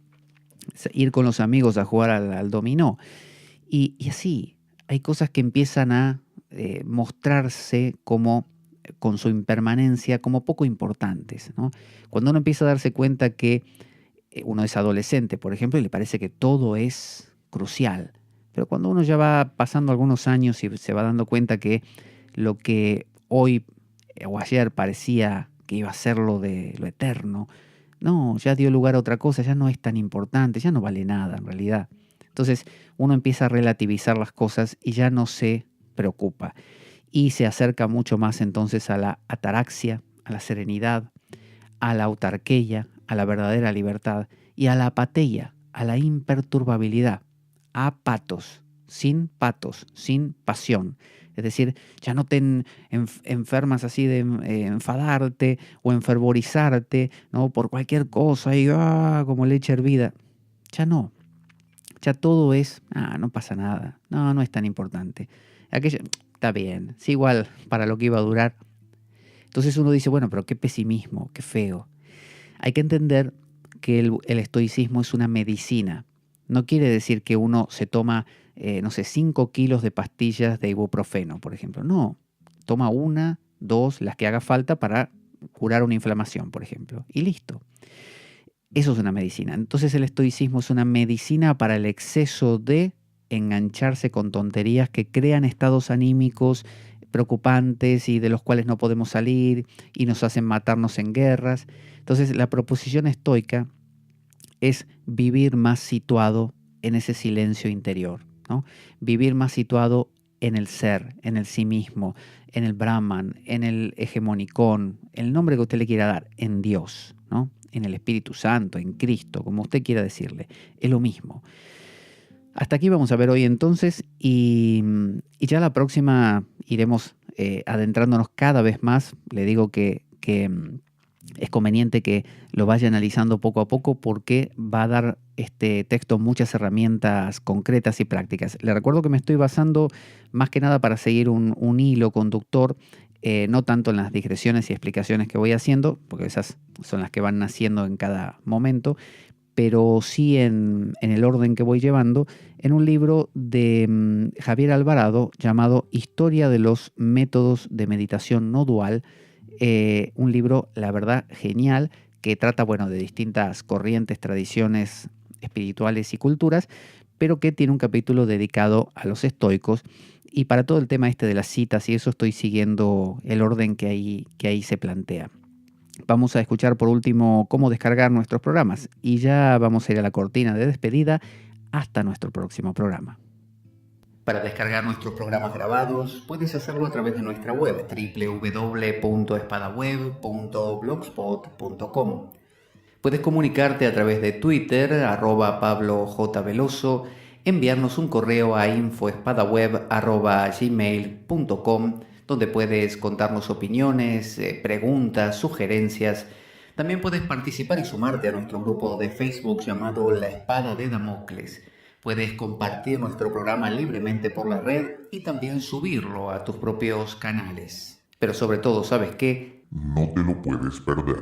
ir con los amigos a jugar al dominó. Y así, hay cosas que empiezan a mostrarse como, con su impermanencia, como poco importantes, ¿no? Cuando uno empieza a darse cuenta que uno es adolescente, por ejemplo, y le parece que todo es crucial. Pero cuando uno ya va pasando algunos años y se va dando cuenta que lo que hoy o ayer parecía que iba a ser lo eterno, no, ya dio lugar a otra cosa, ya no es tan importante, ya no vale nada en realidad. Entonces uno empieza a relativizar las cosas y ya no se preocupa. Y se acerca mucho más entonces a la ataraxia, a la serenidad, a la autarquía, a la verdadera libertad y a la apateia, a la imperturbabilidad, a patos, sin pasión. Es decir, ya no te enfermas así de enfadarte o enfervorizarte, ¿no? Por cualquier cosa y como leche hervida. Ya no. Ya todo es, no pasa nada. No es tan importante. Aquello está bien, es igual para lo que iba a durar. Entonces uno dice, bueno, pero qué pesimismo, qué feo. Hay que entender que el estoicismo es una medicina. No quiere decir que uno se toma, 5 kilos de pastillas de ibuprofeno, por ejemplo. No, toma 1, 2, las que haga falta para curar una inflamación, por ejemplo. Y listo. Eso es una medicina. Entonces el estoicismo es una medicina para el exceso de engancharse con tonterías que crean estados anímicos preocupantes y de los cuales no podemos salir y nos hacen matarnos en guerras. Entonces la proposición estoica es vivir más situado en ese silencio interior, ¿no? Vivir más situado en el ser, en el sí mismo, en el Brahman, en el hegemonicón, el nombre que usted le quiera dar, en Dios, ¿no? En el Espíritu Santo, en Cristo, como usted quiera decirle, es lo mismo. Hasta aquí vamos a ver hoy entonces y ya la próxima iremos adentrándonos cada vez más. Le digo que es conveniente que lo vaya analizando poco a poco porque va a dar este texto muchas herramientas concretas y prácticas. Le recuerdo que me estoy basando más que nada para seguir un hilo conductor, no tanto en las digresiones y explicaciones que voy haciendo, porque esas son las que van naciendo en cada momento, pero sí en el orden que voy llevando, en un libro de Javier Alvarado llamado Historia de los métodos de meditación no dual, un libro, la verdad, genial, que trata, de distintas corrientes, tradiciones espirituales y culturas, pero que tiene un capítulo dedicado a los estoicos. Y para todo el tema de las citas y eso estoy siguiendo el orden que ahí se plantea. Vamos a escuchar por último cómo descargar nuestros programas y ya vamos a ir a la cortina de despedida hasta nuestro próximo programa. Para descargar nuestros programas grabados puedes hacerlo a través de nuestra web www.espadaweb.blogspot.com. Puedes comunicarte a través de Twitter, @PabloJVeloso, enviarnos un correo a info@espadaweb@gmail.com, donde puedes contarnos opiniones, preguntas, sugerencias. También puedes participar y sumarte a nuestro grupo de Facebook llamado La Espada de Damocles. Puedes compartir nuestro programa libremente por la red y también subirlo a tus propios canales. Pero sobre todo, ¿sabes qué? No te lo puedes perder.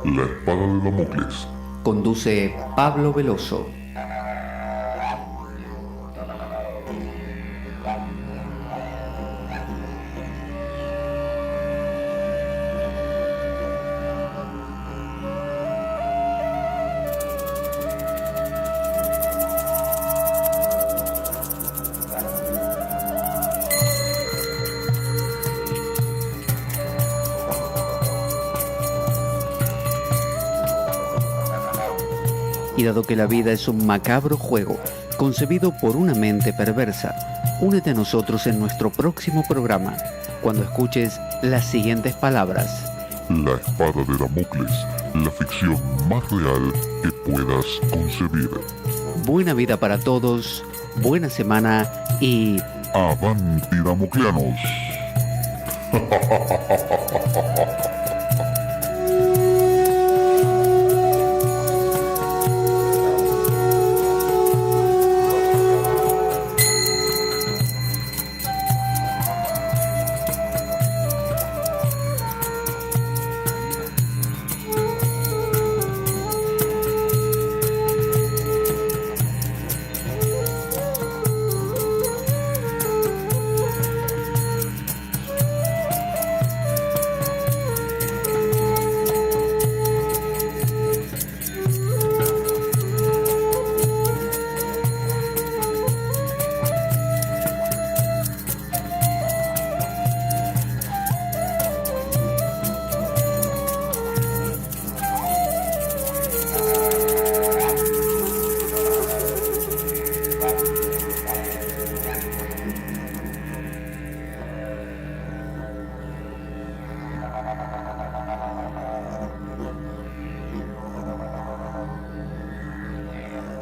La Espada de Damocles. Conduce Pablo Veloso. Y dado que la vida es un macabro juego concebido por una mente perversa, únete a nosotros en nuestro próximo programa, cuando escuches las siguientes palabras: La espada de Damocles, la ficción más real que puedas concebir. Buena vida para todos, buena semana y... ¡Avanti Damocleanos!